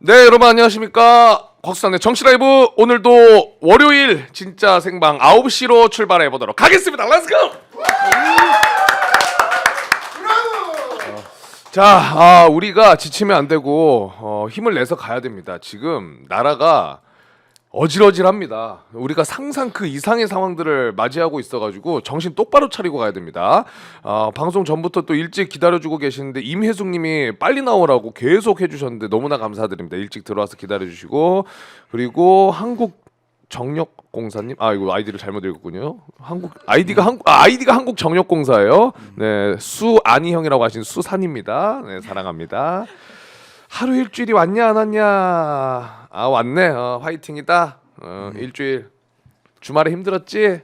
네, 여러분 안녕하십니까? 곽수산의 정치라이브 오늘도 월요일 진짜 생방 9시로 출발해 보도록 하겠습니다. 렛츠고! 자, 우리가 지치면 안 되고 힘을 내서 가야 됩니다. 지금 나라가 어질어질합니다. 우리가 상상 그 이상의 상황들을 맞이하고 있어가지고 정신 똑바로 차리고 가야 됩니다. 방송 전부터 또 일찍 기다려주고 계시는데 임혜숙님이 빨리 나오라고 계속 해주셨는데 너무나 감사드립니다. 일찍 들어와서 기다려주시고, 그리고 한국정력공사님, 이거 아이디를 잘못 읽었군요. 아이디가 한국정력공사예요. 네, 수아니형이라고 하신 수산입니다. 네, 사랑합니다. 하루 일주일이 왔냐 안 왔냐? 왔네. 화이팅이다. 일주일 주말에 힘들었지?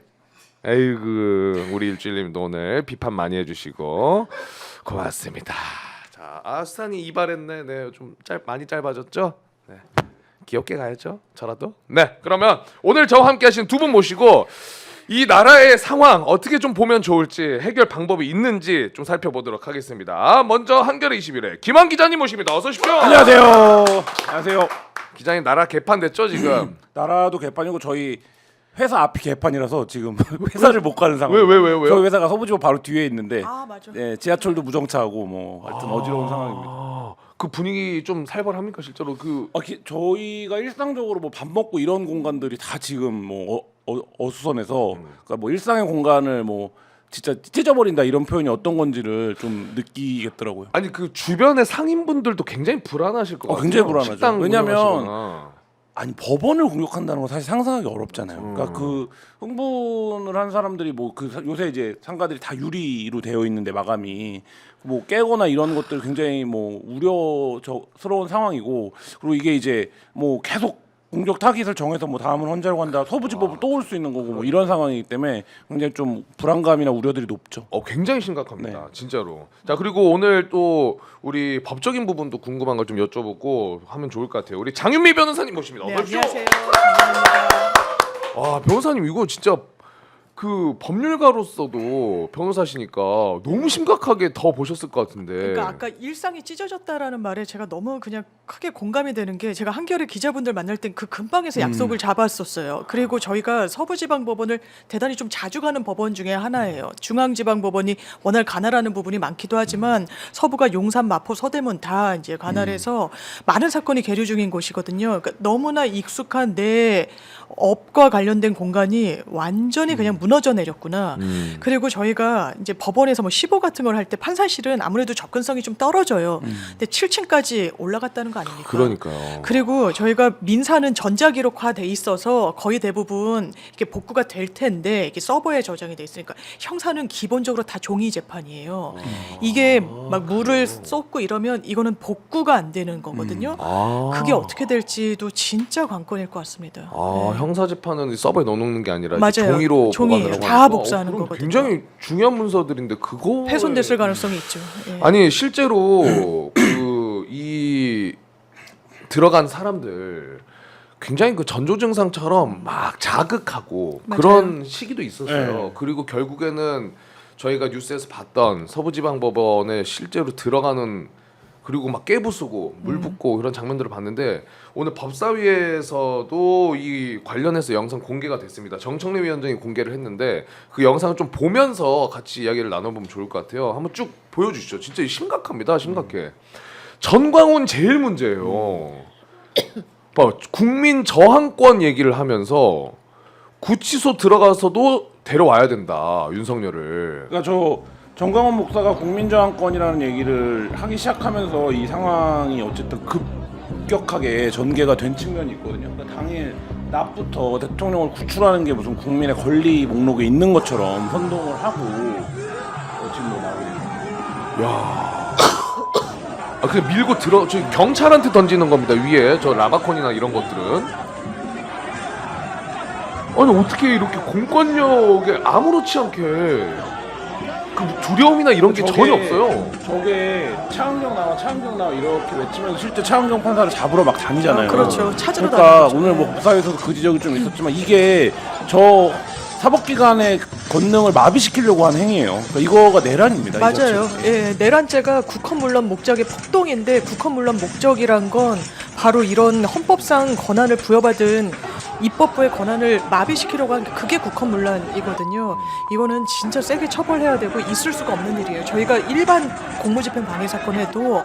에이그 우리 일주일님도 오늘 비판 많이 해주시고 고맙습니다. 자, 수산이 이발했네. 네, 좀 많이 짧아졌죠? 네, 귀엽게 가야죠. 저라도. 네, 그러면 오늘 저와 함께 하신 두 분 모시고 이 나라의 상황 어떻게 좀 보면 좋을지, 해결 방법이 있는지 좀 살펴보도록 하겠습니다. 먼저 한겨레 21회 김한 기자님 모십니다. 어서 오십시오. 안녕하세요. 안녕하세요. 기자님, 나라 개판됐죠 지금? 나라도 개판이고 저희 회사 앞이 개판이라서 지금 회사를 못 가는 상황. 왜요? 저희 회사가 서부지법 바로 뒤에 있는데 맞아. 네, 지하철도 무정차하고 뭐 하여튼 어지러운 상황입니다. 그 분위기 좀 살벌합니까 실제로? 저희가 일상적으로 뭐 밥 먹고 이런 공간들이 다 지금 뭐 어수선해서 그러니까 뭐 일상의 공간을 뭐 진짜 찢어버린다 이런 표현이 어떤 건지를 좀 느끼겠더라고요. 아니, 그 주변의 상인분들도 굉장히 불안하실 것 같아요. 굉장히 불안하죠. 식당 왜냐면 운영하시거나. 아니 법원을 공격한다는 건 사실 상상하기 어렵잖아요. 그러니까 그 흥분을 한 사람들이 뭐 그 요새 이제 상가들이 다 유리로 되어 있는데 마감이 뭐 깨거나 이런 것들 굉장히 뭐 우려스러운 상황이고, 그리고 이게 이제 뭐 계속 공격 타깃을 정해서 뭐 다음은 헌재로 간다, 서부지법을 또 올 수 있는 거고 뭐 이런 상황이기 때문에 굉장히 좀 불안감이나 우려들이 높죠. 굉장히 심각합니다. 네. 진짜로. 자, 그리고 오늘 또 우리 법적인 부분도 궁금한 걸 좀 여쭤보고 하면 좋을 것 같아요. 우리 장윤미 변호사님 모십니다. 네, 어서 오십시오. 안녕하세요. 감사합니다. 변호사님 이거 진짜 그 법률가로서도 변호사시니까 너무 심각하게 더 보셨을 것 같은데. 그러니까 아까 일상이 찢어졌다라는 말에 제가 너무 그냥 크게 공감이 되는 게, 제가 한겨레 기자분들 만날 땐 그 근방에서 약속을 잡았었어요. 그리고 저희가 서부지방법원을 대단히 좀 자주 가는 법원 중에 하나예요. 중앙지방법원이 워낙 관할하는 부분이 많기도 하지만 서부가 용산, 마포, 서대문 다 이제 관할해서 많은 사건이 계류 중인 곳이거든요. 그러니까 너무나 익숙한 내 업과 관련된 공간이 완전히 그냥 무너져 내렸구나. 그리고 저희가 이제 법원에서 뭐 시보 같은 걸 할 때 판사실은 아무래도 접근성이 좀 떨어져요. 근데 7층까지 올라갔다는 거 아닙니까? 그러니까요. 그리고 저희가 민사는 전자기록화돼 있어서 거의 대부분 이게 복구가 될 텐데 이게 서버에 저장이 돼 있으니까, 형사는 기본적으로 다 종이 재판이에요. 이게 막 물을 쏟고 이러면 이거는 복구가 안 되는 거거든요. 그게 어떻게 될지도 진짜 관건일 것 같습니다. 네. 형사 재판은 서버에 넣어놓는 게 아니라 맞아요. 종이로 종이에요. 보관을 다 하니까. 복사하는 그럼 거거든요. 굉장히 중요한 문서들인데 그거 훼손됐을 가능성이 있죠. 예. 아니, 실제로 이 들어간 사람들 굉장히 그 전조 증상처럼 막 자극하고 맞아요. 그런 시기도 있었어요. 네. 그리고 결국에는 저희가 뉴스에서 봤던 서부지방법원에 실제로 들어가는, 그리고 막 깨부수고 물 붓고 그런 장면들을 봤는데, 오늘 법사위에서도 이 관련해서 영상 공개가 됐습니다. 정청래 위원장이 공개를 했는데 그 영상을 좀 보면서 같이 이야기를 나눠보면 좋을 것 같아요. 한번 쭉 보여주시죠. 진짜 심각합니다. 심각해. 전광훈 제일 문제예요. 국민 저항권 얘기를 하면서 구치소 들어가서도 데려와야 된다, 윤석열을. 그러니까 저 정광훈 목사가 국민저항권이라는 얘기를 하기 시작하면서 이 상황이 어쨌든 급격하게 전개가 된 측면이 있거든요. 그러니까 당일 낮부터 대통령을 구출하는 게 무슨 국민의 권리 목록에 있는 것처럼 선동을 하고 지금 뭐 나오고 있는. 야. 그냥 밀고 저 경찰한테 던지는 겁니다. 위에 저 라바콘이나 이런 것들은. 아니, 어떻게 이렇게 공권력에 아무렇지 않게 그 두려움이나 이런 게 전혀 없어요. 저게 차은경 나와 이렇게 외치면서 실제 차은경 판사를 잡으러 막 다니잖아요. 그렇죠. 찾으러 그러니까 다니는 거죠. 오늘 뭐 법사위에서도 그 지적이 좀 있었지만 이게 저 사법기관의 권능을 마비시키려고 한 행위예요. 그러니까 이거가 내란입니다. 맞아요. 예, 내란죄가 국헌 문란 목적의 폭동인데, 국헌 문란 목적이란 건 바로 이런 헌법상 권한을 부여받은 입법부의 권한을 마비시키려고 하는 게 그게 국헌문란이거든요. 이거는 진짜 세게 처벌해야 되고 있을 수가 없는 일이에요. 저희가 일반 공무집행 방해 사건에도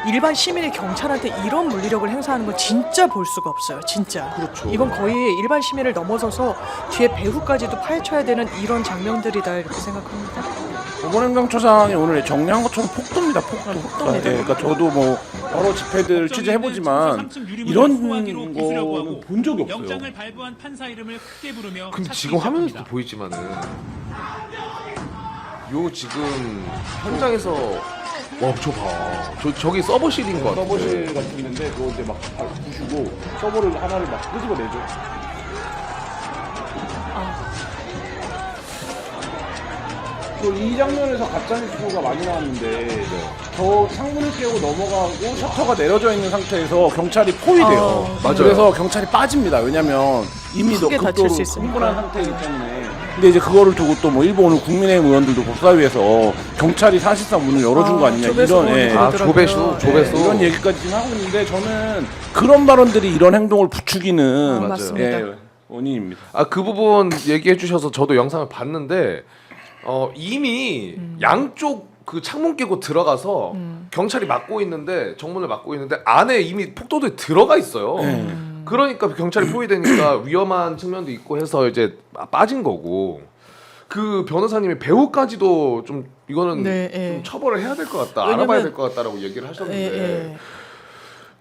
일반 시민이 경찰한테 이런 물리력을 행사하는 건 진짜 볼 수가 없어요. 진짜. 그렇죠. 이건 거의 일반 시민을 넘어서서 뒤에 배후까지도 파헤쳐야 되는 이런 장면들이다 이렇게 생각합니다. 법원행정처장이 오늘 정리한 것처럼 폭도입니다. 폭도. 폭도입니다. 그러니까 저도 뭐 여러 집회들 취재해보지만 이런 거는 본 적이 없어요. 영장을 발부한 판사 이름을 크게 부르며 근데 찾기 지금 화면에서도 시작합니다. 보이지만은 요 지금 현장에서 와 저 봐. 저기 서버실인 것 같아. 서버실 같은 게 있는데 그거 이제 막 부수고 서버를 하나를 막 끄집어내죠. 이 장면에서 가짜뉴스가 많이 나왔는데 저 창문을 깨고 넘어가고 셔터가 내려져 있는 상태에서 경찰이 포위돼요. 맞아요. 그래서 경찰이 빠집니다. 왜냐면 이미 크게 다칠 극도로 수 있으니까. 흥분한 상태이기 때문에. 근데 이제 그거를 두고 또 뭐 일부 오늘 국민의힘 의원들도 법사위에서 경찰이 사실상 문을 열어준 거 아니냐 조배수 이런 그러더라고요. 조배수. 이런 얘기까지 지금 하고 있는데 저는 그런 발언들이 이런 행동을 부추기는 맞아요. 맞습니다. 원인입니다. 그 부분 얘기해 주셔서 저도 영상을 봤는데 이미 양쪽 그 창문 깨고 들어가서 경찰이 막고 있는데 정문을 막고 있는데 안에 이미 폭도들이 들어가 있어요. 그러니까 경찰이 포위되니까 위험한 측면도 있고 해서 이제 빠진 거고 그 변호사님이 배우까지도 좀 이거는 네, 예. 좀 처벌을 해야 될 것 같다, 왜냐면- 알아봐야 될 것 같다라고 얘기를 하셨는데 예, 예.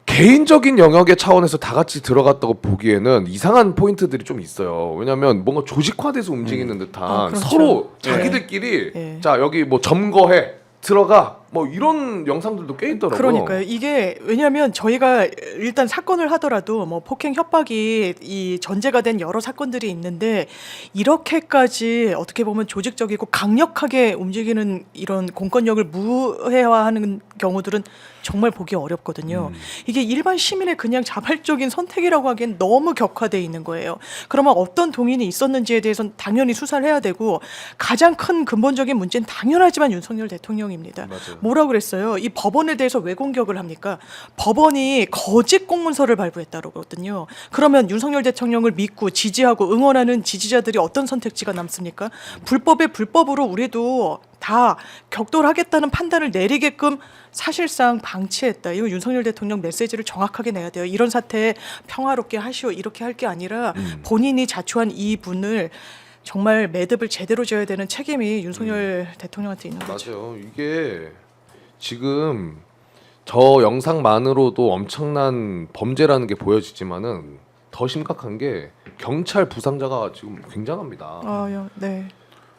개인적인 영역의 차원에서 다 같이 들어갔다고 보기에는 이상한 포인트들이 좀 있어요. 왜냐하면 뭔가 조직화돼서 움직이는 듯한 그렇죠. 서로 네. 자기들끼리 네. 자 여기 뭐 점거해 들어가 뭐 이런 영상들도 꽤 있더라고요. 그러니까요. 이게 왜냐하면 저희가 일단 사건을 하더라도 뭐 폭행 협박이 이 전제가 된 여러 사건들이 있는데 이렇게까지 어떻게 보면 조직적이고 강력하게 움직이는 이런 공권력을 무해화하는 경우들은 정말 보기 어렵거든요. 이게 일반 시민의 그냥 자발적인 선택이라고 하기엔 너무 격화돼 있는 거예요. 그러면 어떤 동인이 있었는지에 대해서는 당연히 수사를 해야 되고 가장 큰 근본적인 문제는 당연하지만 윤석열 대통령입니다. 맞아요. 뭐라고 그랬어요? 이 법원에 대해서 왜 공격을 합니까? 법원이 거짓 공문서를 발부했다고 그러거든요. 그러면 윤석열 대통령을 믿고 지지하고 응원하는 지지자들이 어떤 선택지가 남습니까? 불법에 불법으로 우리도 다 격돌하겠다는 판단을 내리게끔 사실상 방치했다. 이거 윤석열 대통령 메시지를 정확하게 내야 돼요. 이런 사태에 평화롭게 하시오 이렇게 할 게 아니라 본인이 자초한 이 분을 정말 매듭을 제대로 지어야 되는 책임이 윤석열 대통령한테 있는 거죠. 맞아요. 이게 지금 저 영상만으로도 엄청난 범죄라는 게 보여지지만은 더 심각한 게 경찰 부상자가 지금 굉장합니다. 네.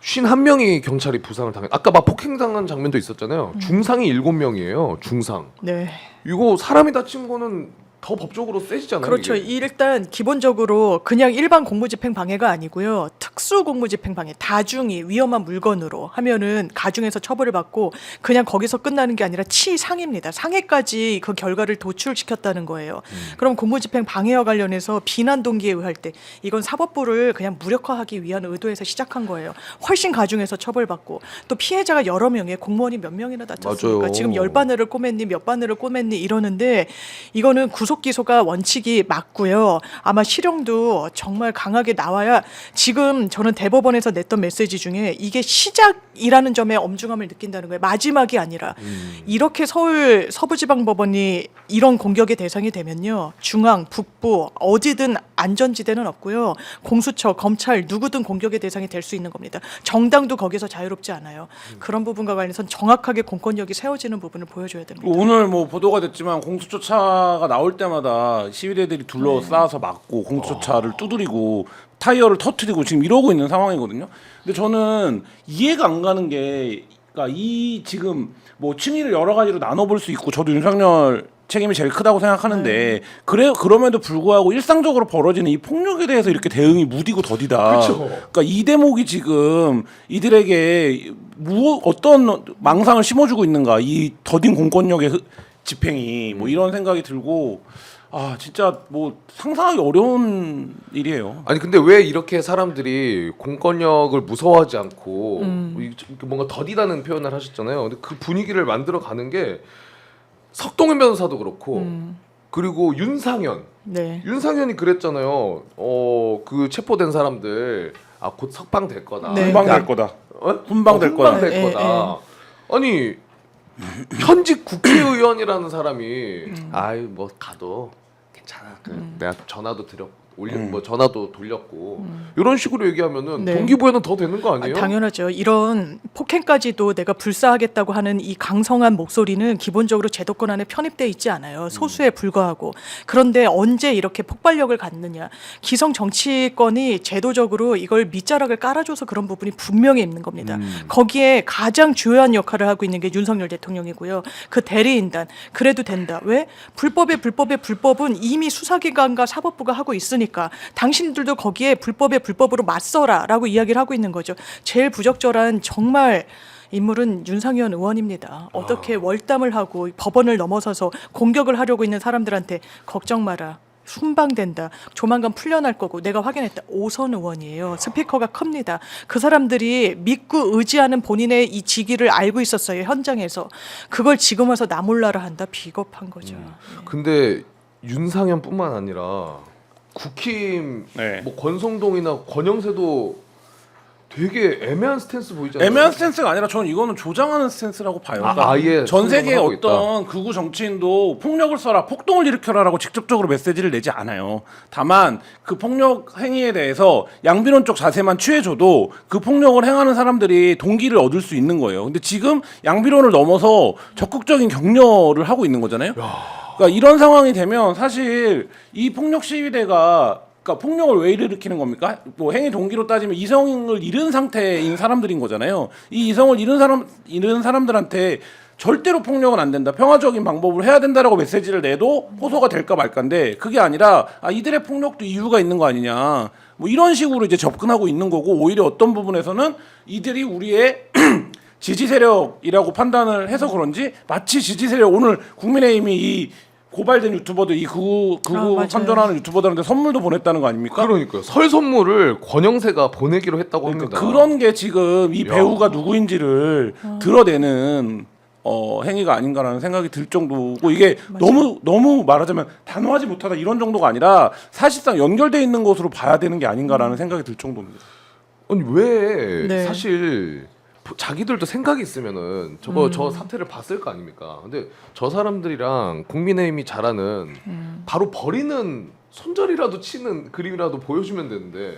51명이 경찰이 부상을 당했. 아까 막 폭행당한 장면도 있었잖아요. 중상이 7명이에요. 중상. 네. 이거 사람이 다친 거는 더 법적으로 세지잖아요. 그렇죠. 이게. 일단 기본적으로 그냥 일반 공무집행 방해가 아니고요. 특수 공무집행 방해, 다중이 위험한 물건으로 하면은 가중해서 처벌을 받고 그냥 거기서 끝나는 게 아니라 치상입니다. 상해까지 그 결과를 도출시켰다는 거예요. 그럼 공무집행 방해와 관련해서 비난 동기에 의할 때 이건 사법부를 그냥 무력화하기 위한 의도에서 시작한 거예요. 훨씬 가중해서 처벌받고 또 피해자가 여러 명의 공무원이 몇 명이나 다쳤습니까? 맞아요. 지금 10바늘을 꼬맸니 몇 바늘을 꼬맸니 이러는데 이거는 구속 기소가 원칙이 맞고요. 아마 실형도 정말 강하게 나와야 지금 저는 대법원에서 냈던 메시지 중에 이게 시작이라는 점에 엄중함을 느낀다는 거예요. 마지막이 아니라 이렇게 서울 서부지방법원이 이런 공격의 대상이 되면요. 중앙, 북부 어디든 안전지대는 없고요. 공수처, 검찰 누구든 공격의 대상이 될 수 있는 겁니다. 정당도 거기서 자유롭지 않아요. 그런 부분과 관련해서 정확하게 공권력이 세워지는 부분을 보여줘야 됩니다. 오늘 뭐 보도가 됐지만 공수처차가 나올 때마다 시위대들이 둘러싸서 막고 공수처차를 두드리고 타이어를 터트리고 지금 이러고 있는 상황이거든요. 근데 저는 이해가 안 가는 게 그러니까 이 지금 뭐 층위를 여러 가지로 나눠볼 수 있고 저도 윤석열 책임이 제일 크다고 생각하는데 그럼에도 불구하고 일상적으로 벌어지는 이 폭력에 대해서 이렇게 대응이 무디고 더디다. 그쵸. 그러니까 이 대목이 지금 이들에게 어떤 망상을 심어주고 있는가 이 더딘 공권력의 집행이 뭐 이런 생각이 들고 아 진짜 뭐 상상하기 어려운 일이에요. 아니 근데 왜 이렇게 사람들이 공권력을 무서워하지 않고 뭔가 더디다는 표현을 하셨잖아요. 근데 그 분위기를 만들어 가는 게 석동현 변호사도 그렇고 그리고 윤상현. 네. 윤상현이 그랬잖아요. 그 체포된 사람들 곧 석방 될 거다. 네. 훈방 야, 될 거다. 어? 훈방 될 거다. 될 예, 거다. 아니 현직 국회의원이라는 사람이 아이 뭐 가도 괜찮아. 내가 전화도 뭐 전화도 돌렸고 이런 식으로 얘기하면은 네. 동기부여는 더 되는 거 아니에요? 당연하죠. 이런 폭행까지도 내가 불사하겠다고 하는 이 강성한 목소리는 기본적으로 제도권 안에 편입돼 있지 않아요. 소수에 불과하고. 그런데 언제 이렇게 폭발력을 갖느냐. 기성 정치권이 제도적으로 이걸 밑자락을 깔아줘서 그런 부분이 분명히 있는 겁니다. 거기에 가장 주요한 역할을 하고 있는 게 윤석열 대통령이고요. 그 대리인단 그래도 된다. 왜? 불법의 불법은 이미 수사기관과 사법부가 하고 있으니까 당신들도 거기에 불법의 불법으로 맞서라라고 이야기를 하고 있는 거죠. 제일 부적절한 정말 인물은 윤상현 의원입니다. 어떻게 월담을 하고 법원을 넘어서서 공격을 하려고 있는 사람들한테 걱정 마라. 순방된다. 조만간 풀려날 거고 내가 확인했다. 5선 의원이에요. 스피커가 큽니다. 그 사람들이 믿고 의지하는 본인의 이 직위를 알고 있었어요. 현장에서. 그걸 지금 와서 나 몰라라 한다. 비겁한 거죠. 근데 윤상현뿐만 아니라 국힘 네. 뭐 권성동이나 권영세도 되게 애매한 스탠스 보이잖아요. 애매한 스탠스가 아니라 저는 이거는 조장하는 스탠스라고 봐요. 그러니까 아예 전 세계의 하고 어떤 극우 정치인도 폭력을 써라, 폭동을 일으켜라라고 직접적으로 메시지를 내지 않아요. 다만 그 폭력 행위에 대해서 양비론 쪽 자세만 취해줘도 그 폭력을 행하는 사람들이 동기를 얻을 수 있는 거예요. 근데 지금 양비론을 넘어서 적극적인 격려를 하고 있는 거잖아요. 그러니까 이런 상황이 되면 사실 이 폭력 시위대가 그러니까 폭력을 왜 일으키는 겁니까? 뭐 행위 동기로 따지면 이성을 잃은 상태인 사람들인 거잖아요. 이 이성을 잃은 사람들한테 절대로 폭력은 안 된다. 평화적인 방법으로 해야 된다라고 메시지를 내도 호소가 될까 말까인데 그게 아니라 이들의 폭력도 이유가 있는 거 아니냐. 뭐 이런 식으로 이제 접근하고 있는 거고 오히려 어떤 부분에서는 이들이 우리의 지지 세력이라고 판단을 해서 그런지 마치 지지 세력 오늘 국민의힘이 이 고발된 유튜버들 이 극우 맞아요. 선전하는 유튜버들한테 선물도 보냈다는 거 아닙니까? 그러니까요. 설 선물을 권영세가 보내기로 했다고 합니다. 그런 게 지금 이 야. 배우가 누구인지를 드러내는 행위가 아닌가라는 생각이 들 정도고 이게 너무 말하자면 단호하지 못하다 이런 정도가 아니라 사실상 연결돼 있는 것으로 봐야 되는 게 아닌가라는 생각이 들 정도입니다. 아니 왜 네. 사실 자기들도 생각이 있으면은 저 사태를 봤을 거 아닙니까? 근데 저 사람들이랑 국민의힘이 잘하는 바로 버리는 손절이라도 치는 그림이라도 보여주면 되는데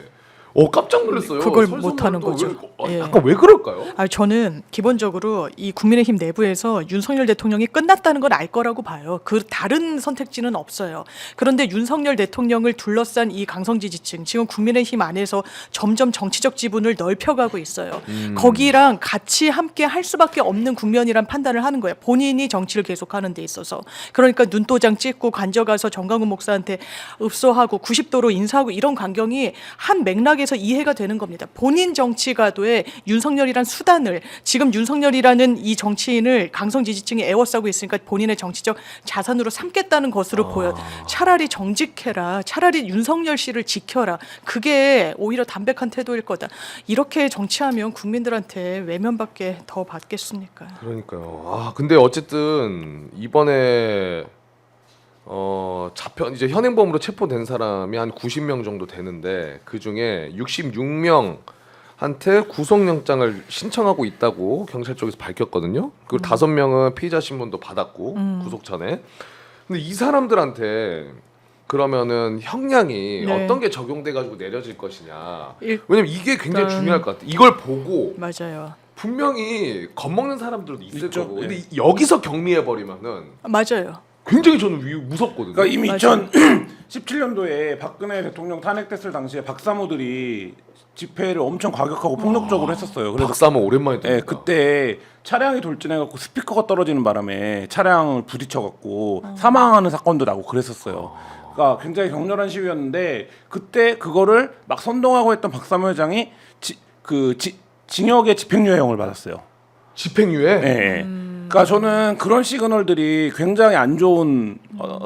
깜짝 놀랐어요. 그걸 설 못 하는 선물도 거죠. 왜, 예. 약간 왜 그럴까요? 저는 기본적으로 이 국민의힘 내부에서 윤석열 대통령이 끝났다는 건 알 거라고 봐요. 그 다른 선택지는 없어요. 그런데 윤석열 대통령을 둘러싼 이 강성지 지층, 지금 국민의힘 안에서 점점 정치적 지분을 넓혀가고 있어요. 거기랑 같이 함께 할 수밖에 없는 국면이란 판단을 하는 거예요. 본인이 정치를 계속하는 데 있어서. 그러니까 눈도장 찍고 관저가서 정강훈 목사한테 읍소하고 90도로 인사하고 이런 광경이 한 맥락에서 이해가 되는 겁니다. 본인 정치가도의 윤석열이란 수단을 지금 윤석열이라는 이 정치인을 강성 지지층이 애워싸고 있으니까 본인의 정치적 자산으로 삼겠다는 것으로 보여. 차라리 정직해라. 차라리 윤석열 씨를 지켜라. 그게 오히려 담백한 태도일 거다. 이렇게 정치하면 국민들한테 외면밖에 더 받겠습니까? 그러니까요. 근데 어쨌든 이번에 이제 현행범으로 체포된 사람이 한 90명 정도 되는데 그 중에 66명한테 구속영장을 신청하고 있다고 경찰 쪽에서 밝혔거든요. 그리고 5명은 피의자 신문도 받았고 구속전에. 근데 이 사람들한테 그러면은 형량이 네. 어떤 게 적용돼 가지고 내려질 것이냐. 일단- 왜냐면 이게 굉장히 중요할 것 같아. 이걸 보고 맞아요. 분명히 겁먹는 사람들도 있을 있죠. 거고. 근데 예. 여기서 격리해 버리면은 맞아요. 굉장히 저는 무섭거든요. 그러니까 이미 맞아요. 2017년도에 박근혜 대통령 탄핵됐을 당시에 박사모들이 집회를 엄청 과격하고 폭력적으로 했었어요. 그래서 박사모 오랜만에 예, 듣니까. 그때 차량이 돌진해갖고 스피커가 떨어지는 바람에 차량을 부딪혀갖고 사망하는 사건도 나고 그랬었어요. 그러니까 굉장히 격렬한 시위였는데 그때 그거를 막 선동하고 했던 박사모 회장이 징역의 집행유예형을 받았어요. 집행유예. 네. 그러니까 저는 그런 시그널들이 굉장히 안 좋은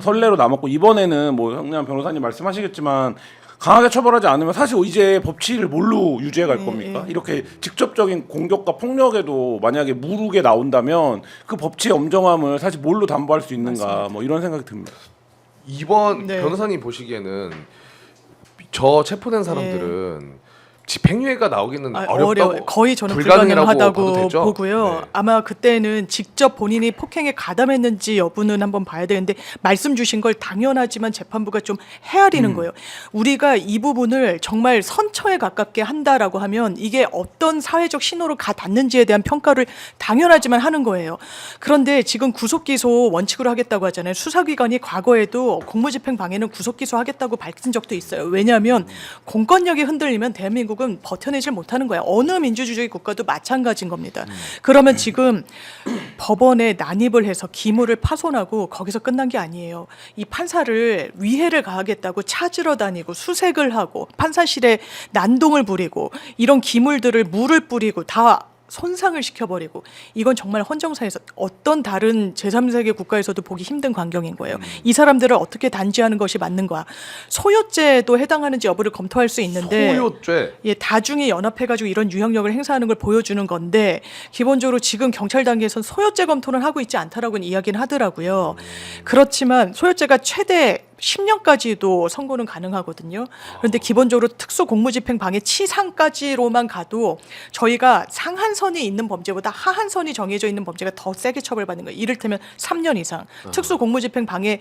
선례로 남았고 이번에는 뭐 형님 변호사님 말씀하시겠지만 강하게 처벌하지 않으면 사실 이제 법치를 뭘로 유지해 갈 겁니까? 이렇게 직접적인 공격과 폭력에도 만약에 무르게 나온다면 그 법치의 엄정함을 사실 뭘로 담보할 수 있는가 뭐 이런 생각이 듭니다. 이번 네. 변호사님 보시기에는 저 체포된 사람들은 집행유예가 나오기는 어렵다고 어려워요. 거의 저는 불가능이라고 봐도 불가능하다고 되죠? 보고요. 네. 아마 그때는 직접 본인이 폭행에 가담했는지 여부는 한번 봐야 되는데 말씀 주신 걸 당연하지만 재판부가 좀 헤아리는 거예요. 우리가 이 부분을 정말 선처에 가깝게 한다라고 하면 이게 어떤 사회적 신호로 가 닿는지에 대한 평가를 당연하지만 하는 거예요. 그런데 지금 구속기소 원칙으로 하겠다고 하잖아요. 수사기관이 과거에도 공무집행 방해는 구속기소하겠다고 밝힌 적도 있어요. 왜냐하면 공권력이 흔들리면 대한민국은 버텨내질 못하는 거예요. 어느 민주주의 국가도 마찬가지인 겁니다. 그러면 지금 법원에 난입을 해서 기물을 파손하고 거기서 끝난 게 아니에요. 이 판사를 위해를 가하겠다고 찾으러 다니고 수색을 하고 판사실에 난동을 부리고 이런 기물들을 물을 뿌리고 다 손상을 시켜버리고 이건 정말 헌정사에서 어떤 다른 제3세계 국가에서도 보기 힘든 광경인 거예요. 이 사람들을 어떻게 단죄하는 것이 맞는가. 소요죄도 해당하는지 여부를 검토할 수 있는데 소요죄. 예, 다중이 연합해가지고 이런 유형력을 행사하는 걸 보여주는 건데 기본적으로 지금 경찰 단계에서는 소요죄 검토는 하고 있지 않다라고는 이야기는 하더라고요. 그렇지만 소요죄가 최대 10년까지도 선고는 가능하거든요. 그런데 기본적으로 특수공무집행 방해 치상까지로만 가도 저희가 상한선이 있는 범죄보다 하한선이 정해져 있는 범죄가 더 세게 처벌받는 거예요. 이를테면 3년 이상. 특수공무집행 방해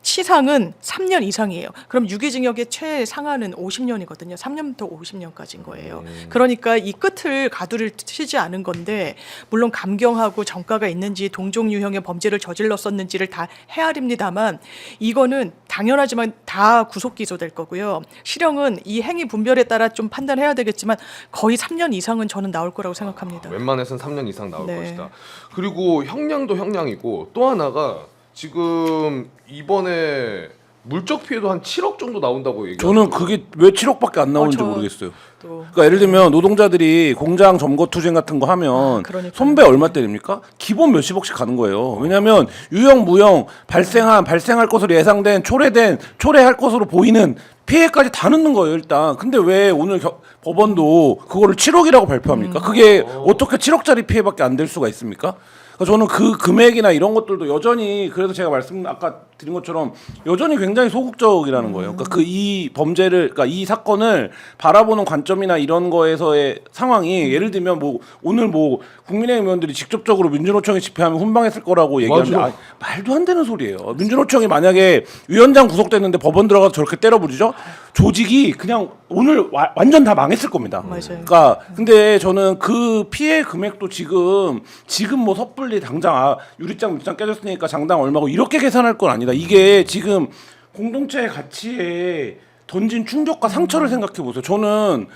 치상은 3년 이상이에요. 그럼 유기징역의 최상한은 50년이거든요. 3년부터 50년까지인 거예요. 그러니까 이 끝을 가두를 치지 않은 건데 물론 감경하고 정가가 있는지 동종 유형의 범죄를 저질렀었는지를 다 헤아립니다만 이거는 당연하지만 다 구속 기소될 거고요. 실형은 이 행위 분별에 따라 좀 판단해야 되겠지만 거의 3년 이상은 저는 나올 거라고 생각합니다. 웬만해서는 3년 이상 나올 네. 것이다. 그리고 형량도 형량이고 또 하나가 지금 이번에 물적 피해도 한 7억 정도 나온다고 얘기하고 저는 그게 왜 7억밖에 안 나오는지 저- 모르겠어요. 또 그러니까 예를 들면 노동자들이 공장 점거 투쟁 같은 거 하면 그러니까요. 손배 얼마 때립니까? 기본 몇십억씩 가는 거예요. 왜냐하면 유형 무형 발생할 것으로 예상된 초래할 것으로 보이는 피해까지 다 넣는 거예요 일단. 근데 왜 오늘 법원도 그거를 7억이라고 발표합니까? 그게 어떻게 7억짜리 피해밖에 안 될 수가 있습니까? 그러니까 저는 그 금액이나 이런 것들도 여전히 그래서 제가 아까 드린 것처럼 여전히 굉장히 소극적이라는 거예요. 그러니까 이 범죄를, 그러니까 이 사건을 바라보는 관점이나 이런 거에서의 상황이 예를 들면 뭐 오늘 뭐 국민의힘 의원들이 직접적으로 민주노총에 집회하면 훈방했을 거라고 얘기하는데 맞아. 말도 안 되는 소리예요. 민주노총이 만약에 위원장 구속됐는데 법원 들어가서 저렇게 때려부리죠? 조직이 그냥 오늘 완전 다 망했을 겁니다. 맞아요. 그러니까 근데 저는 그 피해 금액도 지금 뭐 섣불리 당장 유리장 밑장 깨졌으니까 장당 얼마고 이렇게 계산할 건 아니다. 이게 지금 공동체의 가치에 던진 충격과 상처를 생각해 보세요. 저는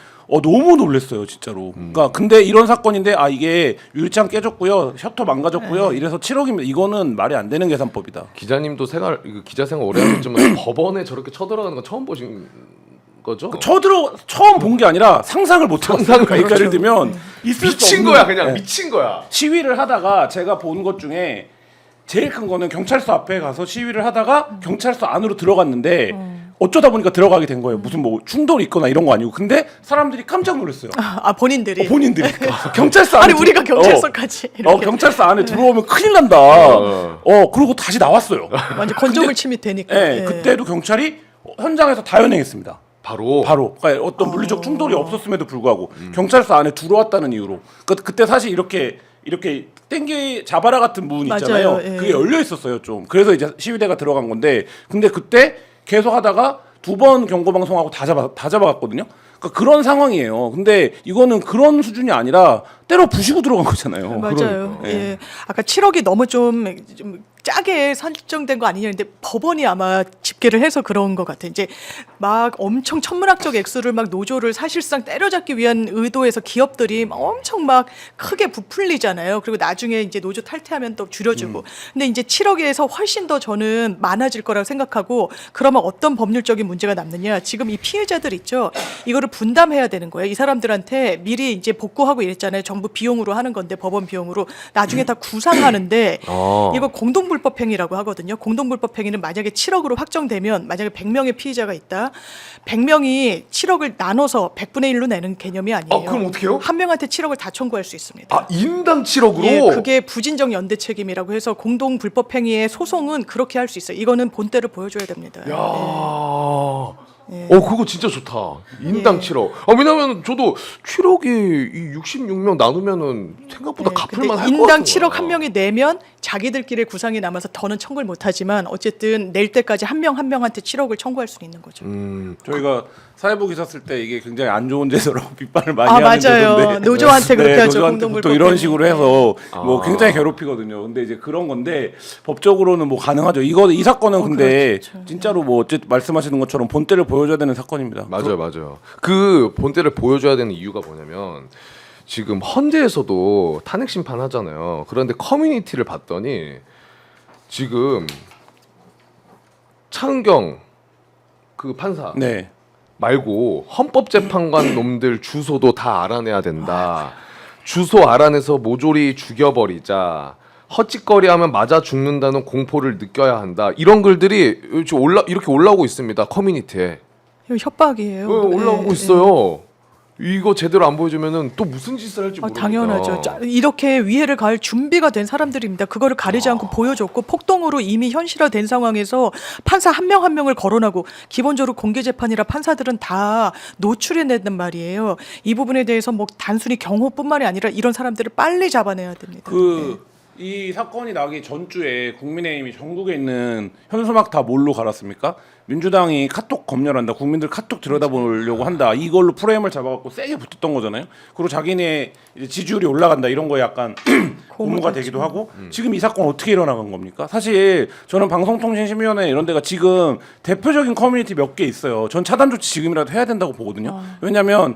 너무 놀랐어요, 진짜로. 그러니까 근데 이런 사건인데 이게 유리창 깨졌고요, 셔터 망가졌고요, 이래서 7억입니다. 이거는 말이 안 되는 계산법이다. 기자님도 기자 생활 오래 하셨지만 법원에 저렇게 쳐들어가는 건 처음 보신 거죠? 처음 본 게 아니라 상상을 못 해봤어요. 그러니까 예를 들면 있을 수 미친 없는- 거야 그냥 네. 미친 거야. 시위를 하다가 제가 본 것 중에 제일 큰 거는 경찰서 앞에 가서 시위를 하다가 경찰서 안으로 들어갔는데 어쩌다 보니까 들어가게 된 거예요. 무슨 뭐 충돌이 있거나 이런 거 아니고. 근데 사람들이 깜짝 놀랐어요. 본인들이 본인들이 경찰서 안에 아니 우리가 경찰서까지 이렇게 경찰서 안에 들어오면 큰일 난다. 그리고 다시 나왔어요. 완전 건조물 침입되니까. 네, 예. 그때도 경찰이 현장에서 다 연행했습니다. 바로 그러니까 어떤 물리적 충돌이 없었음에도 불구하고 경찰서 안에 들어왔다는 이유로 그때 사실 이렇게 땡기 자바라 같은 문 있잖아요. 맞아요. 예. 그게 열려 있었어요 좀. 그래서 이제 시위대가 들어간 건데 근데 그때 계속 하다가 2번 경고 방송하고 다 잡아갔거든요. 그러니까 그런 상황이에요. 근데 이거는 그런 수준이 아니라 때려 부시고 들어간 거잖아요. 맞아요. 그러니까. 예. 아까 7억이 너무 좀 짜게 설정된 거 아니냐 근데 법원이 아마 집계를 해서 그런 것 같아요. 이제 막 엄청 천문학적 액수를 막 노조를 사실상 때려잡기 위한 의도에서 기업들이 막 엄청 막 크게 부풀리잖아요. 그리고 나중에 이제 노조 탈퇴하면 또 줄여주고. 근데 이제 7억에서 훨씬 더 저는 많아질 거라고 생각하고 그러면 어떤 법률적인 문제가 남느냐. 지금 이 피해자들 있죠. 이거를 분담해야 되는 거예요. 이 사람들한테 미리 이제 복구하고 이랬잖아요. 정부 비용으로 하는 건데 법원 비용으로 나중에 다 구상하는데 이거 공동 공동불법행위라고 하거든요. 공동불법행위는 만약에 7억으로 확정되면 만약에 100명의 피의자가 있다. 100명이 7억을 나눠서 100분의 1로 내는 개념이 아니에요. 그럼 어떻게 해요? 한 명한테 7억을 다 청구할 수 있습니다. 아, 인당 7억으로? 예, 그게 부진적 연대 책임이라고 해서 공동불법행위의 소송은 그렇게 할 수 있어요. 이거는 본때를 보여줘야 됩니다. 야. 예. 그거 진짜 좋다. 인당 예. 7억. 왜냐면 저도 7억이 이 66명 나누면은 생각보다 네, 갚을만 근데 할것 인당 같은 7억 거야. 한 명이 내면 자기들끼리 구상이 남아서 더는 청구를 못하지만 어쨌든 낼 때까지 한 명 한 명한테 7억을 청구할 수 있는 거죠. 저희가 사회부 기사 쓸 때 이게 굉장히 안 좋은 제도라고 비판을 많이 아, 하는 맞아요. 제도인데 노조한테 그렇게 하죠, 노조한테 공동불법 보통 이런 행위. 식으로 해서 뭐 아. 굉장히 괴롭히거든요. 근데 이제 그런 건데 법적으로는 뭐 가능하죠. 이 사건은 근데 그렇죠. 진짜로 뭐 어쨌든 말씀하시는 것처럼 본때를 보여줘야 되는 사건입니다. 맞아요. 그 본때를 보여줘야 되는 이유가 뭐냐면 지금 헌재에서도 탄핵 심판 하잖아요. 그런데 커뮤니티를 봤더니 지금 차은경 그 판사 네. 말고 헌법재판관 놈들 주소도 다 알아내야 된다. 주소 알아내서 모조리 죽여버리자. 헛짓거리하면 맞아 죽는다는 공포를 느껴야 한다. 이런 글들이 이렇게 올라오고 있습니다. 커뮤니티에. 이거 협박이에요. 올라오고 예, 있어요. 이거 제대로 안 보여주면은 또 무슨 짓을 할지 아, 모르니까. 당연하죠. 이렇게 위해를 가할 준비가 된 사람들입니다. 그거를 가리지 않고 보여줬고 폭동으로 이미 현실화된 상황에서 판사 한 명 한 명을 거론하고 기본적으로 공개 재판이라 판사들은 다 노출해낸단 말이에요. 이 부분에 대해서 뭐 단순히 경호뿐만이 아니라 이런 사람들을 빨리 잡아내야 됩니다. 이 사건이 나기 전주에 국민의힘이 전국에 있는 현수막 다 뭘로 갈았습니까? 민주당이 카톡 검열한다, 국민들 카톡 들여다보려고 한다, 이걸로 프레임을 잡아갖고 세게 붙었던 거잖아요. 그리고 자기네 이제 지지율이 올라간다 이런 거에 약간 고무가 되기도 하고 지금 이 사건 어떻게 일어나간 겁니까? 사실 저는 방송통신심의위원회 이런 데가 지금 대표적인 커뮤니티 몇 개 있어요. 전 차단 조치 지금이라도 해야 된다고 보거든요. 왜냐하면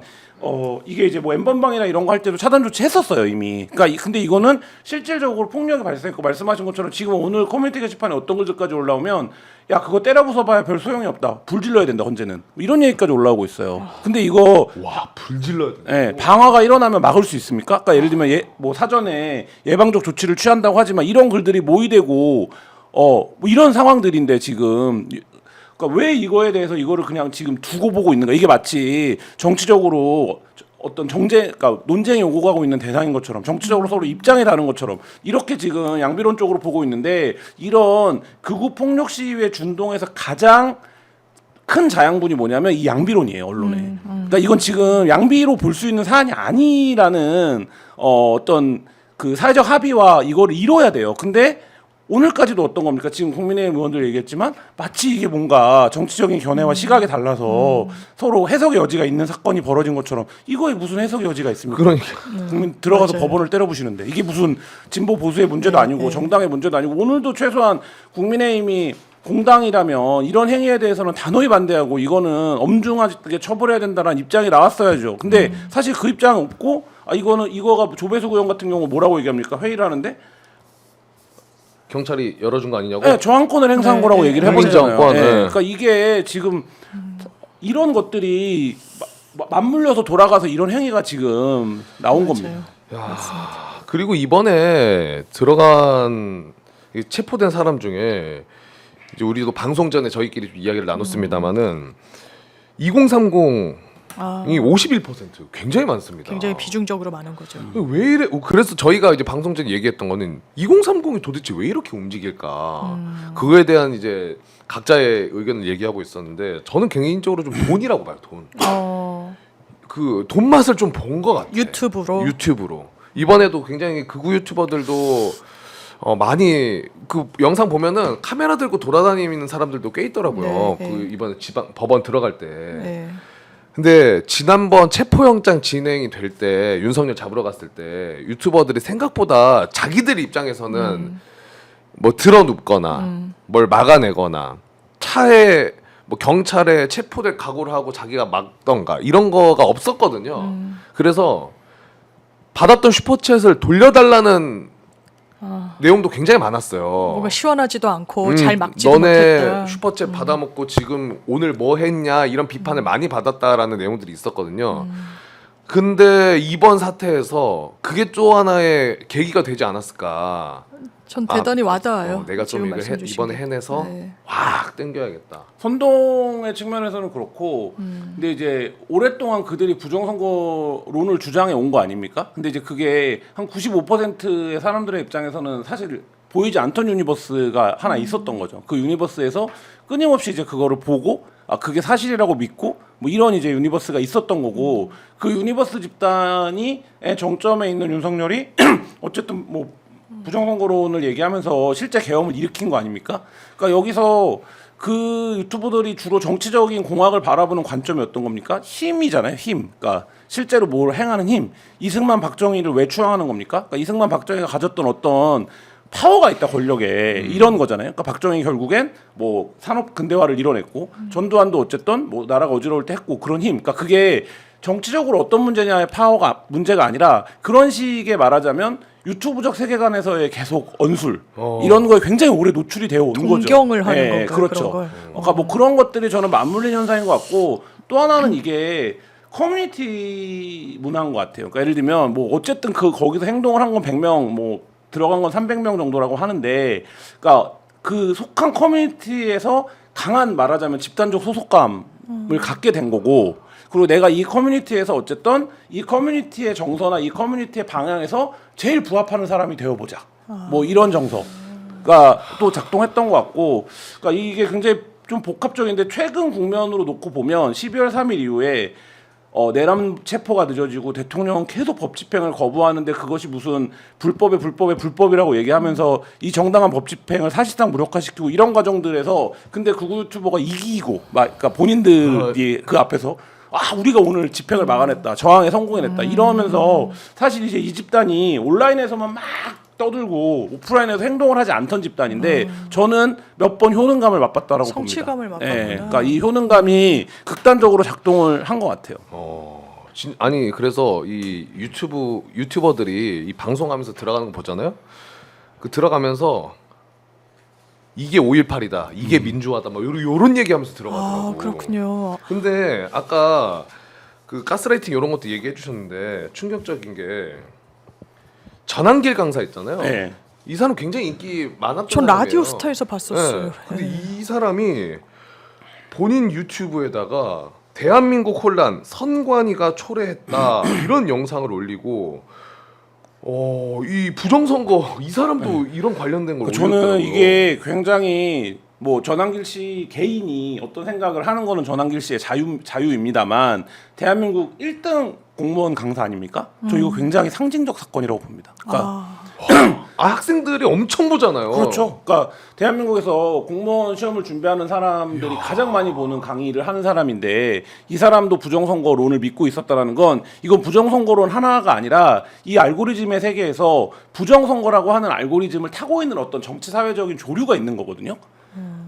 이게 이제 뭐 엠번방이나 이런 거 할 때도 차단 조치 했었어요 이미. 그러니까 근데 이거는 실질적으로 폭력이 발생했고 말씀하신 것처럼 지금 오늘 커뮤니티 게시판에 어떤 글들까지 올라오면 야 그거 때려 부숴봐야 별 소용이 없다. 불 질러야 된다 헌재는. 뭐 이런 얘기까지 올라오고 있어요. 근데 이거 와, 불질러야 돼. 방화가 일어나면 막을 수 있습니까? 아까 예를 들면 뭐 사전에 예방적 조치를 취한다고 하지만 이런 글들이 모이되고 뭐 이런 상황들인데 지금. 그러니까 왜 이거에 대해서 이거를 그냥 지금 두고 보고 있는가? 이게 마치 정치적으로 어떤 그러니까 논쟁이 오고 가고 있는 대상인 것처럼 정치적으로 서로 입장이 다른 것처럼 이렇게 지금 양비론 쪽으로 보고 있는데 이런 극우 폭력 시위에 준동해서 가장 큰 자양분이 뭐냐면 이 양비론이에요 언론에. 그러니까 이건 지금 양비로 볼 수 있는 사안이 아니라는 어떤 그 사회적 합의와 이거를 이뤄야 돼요. 근데 오늘까지도 어떤 겁니까? 지금 국민의힘 의원들 얘기했지만 마치 이게 뭔가 정치적인 견해와 시각이 달라서 서로 해석의 여지가 있는 사건이 벌어진 것처럼 이거에 무슨 해석의 여지가 있습니까? 그러니까. 국민 들어가서 맞아요. 법원을 때려부시는데 이게 무슨 진보 보수의 문제도 아니고 정당의 문제도 아니고 오늘도 최소한 국민의힘이 공당이라면 이런 행위에 대해서는 단호히 반대하고 이거는 엄중하게 처벌해야 된다는 입장이 나왔어야죠. 근데 사실 그 입장 없고 이거가 조배수 의원 같은 경우 뭐라고 얘기합니까? 회의를 하는데 경찰이 열어준 거 아니냐고? 네, 저항권을 행사한 네, 거라고 네. 얘기를 해버리잖아요. 국민저항권, 네. 그러니까 이게 지금 이런 것들이 맞물려서 돌아가서 이런 행위가 지금 나온 겁니다. 그리고 이번에 들어간 체포된 사람 중에 이제 우리도 방송 전에 저희끼리 좀 이야기를 나눴습니다마는 2030이 아, 51% 굉장히 많습니다. 굉장히 비중적으로 많은 거죠. 왜 이래? 그래서 저희가 이제 방송 전에 얘기했던 거는 2030이 도대체 왜 이렇게 움직일까? 그거에 대한 이제 각자의 의견을 얘기하고 있었는데 저는 개인적으로 좀 돈이라고 봐요. 돈. 그 돈 맛을 좀 본 것 같아요. 유튜브로. 이번에도 굉장히 극우 유튜버들도 많이 그 영상 보면은 카메라 들고 돌아다니는 사람들도 꽤 있더라고요. 네, 네. 그 이번에 법원 들어갈 때. 네. 근데 지난번 체포영장 진행이 될 때 윤석열 잡으러 갔을 때 유튜버들이 생각보다 자기들 입장에서는 뭐 들어눕거나 뭘 막아내거나 차에 뭐 경찰에 체포될 각오를 하고 자기가 막던가 이런 거가 없었거든요. 그래서 받았던 슈퍼챗을 돌려달라는 내용도 굉장히 많았어요. 뭔가 시원하지도 않고 잘 막지도 너네 못했다. 슈퍼챗 받아먹고 지금 오늘 뭐 했냐 이런 비판을 많이 받았다라는 내용들이 있었거든요. 근데 이번 사태에서 그게 또 하나의 계기가 되지 않았을까. 전 대단히 와닿아요. 내가 좀 지금 이거 말씀 주신 이번에 게. 해내서 네. 확 땡겨야겠다. 선동의 측면에서는 그렇고, 근데 이제 오랫동안 그들이 부정선거론을 주장해 온 거 아닙니까? 근데 이제 그게 한 95%의 사람들의 입장에서는 사실 보이지 않던 유니버스가 하나 있었던 거죠. 그 유니버스에서 끊임없이 이제 그거를 보고, 아 그게 사실이라고 믿고, 뭐 이런 이제 유니버스가 있었던 거고, 그 유니버스 집단이 정점에 있는 윤석열이 어쨌든 뭐 부정선거론을 얘기하면서 실제 계엄을 일으킨 거 아닙니까? 그러니까 여기서 그 유튜버들이 주로 정치적인 공학을 바라보는 관점이 어떤 겁니까? 힘이잖아요, 힘. 그러니까 실제로 뭘 행하는 힘. 이승만 박정희를 왜 추앙하는 겁니까? 그러니까 이승만 박정희가 가졌던 어떤 파워가 있다, 권력에. 이런 거잖아요. 그러니까 박정희 결국엔 뭐 산업 근대화를 이뤄냈고, 전두환도 어쨌든 뭐 나라가 어지러울 때 했고, 그런 힘. 그러니까 그게 정치적으로 어떤 문제냐의 파워가 문제가 아니라, 그런 식의 말하자면 유튜브적 세계관에서의 계속 언술 이런 거에 굉장히 오래 노출이 되어 오는 거죠. 동경을 하는 건가요? 그렇죠. 그런 걸? 그러니까 뭐 그런 것들이 저는 맞물린 현상인 것 같고, 또 하나는 이게 커뮤니티 문화인 것 같아요. 그러니까 예를 들면 뭐 어쨌든 그 거기서 행동을 한 건 100명, 뭐 들어간 건 300명 정도라고 하는데, 그러니까 그 속한 커뮤니티에서 강한 말하자면 집단적 소속감을 갖게 된 거고, 그리고 내가 이 커뮤니티에서 어쨌든 이 커뮤니티의 정서나 이 커뮤니티의 방향에서 제일 부합하는 사람이 되어보자. 뭐 이런 정서가 또 작동했던 것 같고, 그러니까 이게 굉장히 좀 복합적인데, 최근 국면으로 놓고 보면 12월 3일 이후에 내란 체포가 늦어지고 대통령은 계속 법 집행을 거부하는데, 그것이 무슨 불법이라고 얘기하면서 이 정당한 법 집행을 사실상 무력화시키고, 이런 과정들에서 근데 극우 유튜버가 이기고 그러니까 본인들이 그 앞에서 우리가 오늘 집행을 막아냈다, 저항에 성공해냈다 이러면서, 사실 이제 이 집단이 온라인에서만 막 떠들고 오프라인에서 행동을 하지 않던 집단인데, 저는 몇 번 효능감을 맛봤다라고 성취감을 봅니다. 맛봤구나. 그러니까 이 효능감이 극단적으로 작동을 한 것 같아요. 아니 그래서 이 유튜버들이 이 방송하면서 들어가는 거 보잖아요. 그 들어가면서 이게 5.18이다, 이게 민주화다, 막 요런 얘기하면서 들어가더라고. 아, 그렇군요. 근데 아까 그 가스라이팅 이런 것도 얘기해 주셨는데, 충격적인 게 전한길 강사 있잖아요. 네. 이 사람 굉장히 인기 많았던 전 사람이에요. 라디오 스타에서 봤었어요. 네. 근데 이 사람이 본인 유튜브에다가 대한민국 혼란, 선관위가 초래했다 이런 영상을 올리고, 이 부정선거, 이 사람도 이런 관련된 걸 저는 올렸더라고요. 이게 굉장히 뭐 전한길 씨 개인이 어떤 생각을 하는 거는 전한길 씨의 자유입니다만, 대한민국 1등 공무원 강사 아닙니까? 저 이거 굉장히 상징적 사건이라고 봅니다. 그러니까 학생들이 엄청 보잖아요. 그렇죠. 그러니까 대한민국에서 공무원 시험을 준비하는 사람들이 가장 많이 보는 강의를 하는 사람인데, 이 사람도 부정선거론을 믿고 있었다라는 건, 이건 부정선거론 하나가 아니라 이 알고리즘의 세계에서 부정선거라고 하는 알고리즘을 타고 있는 어떤 정치 사회적인 조류가 있는 거거든요.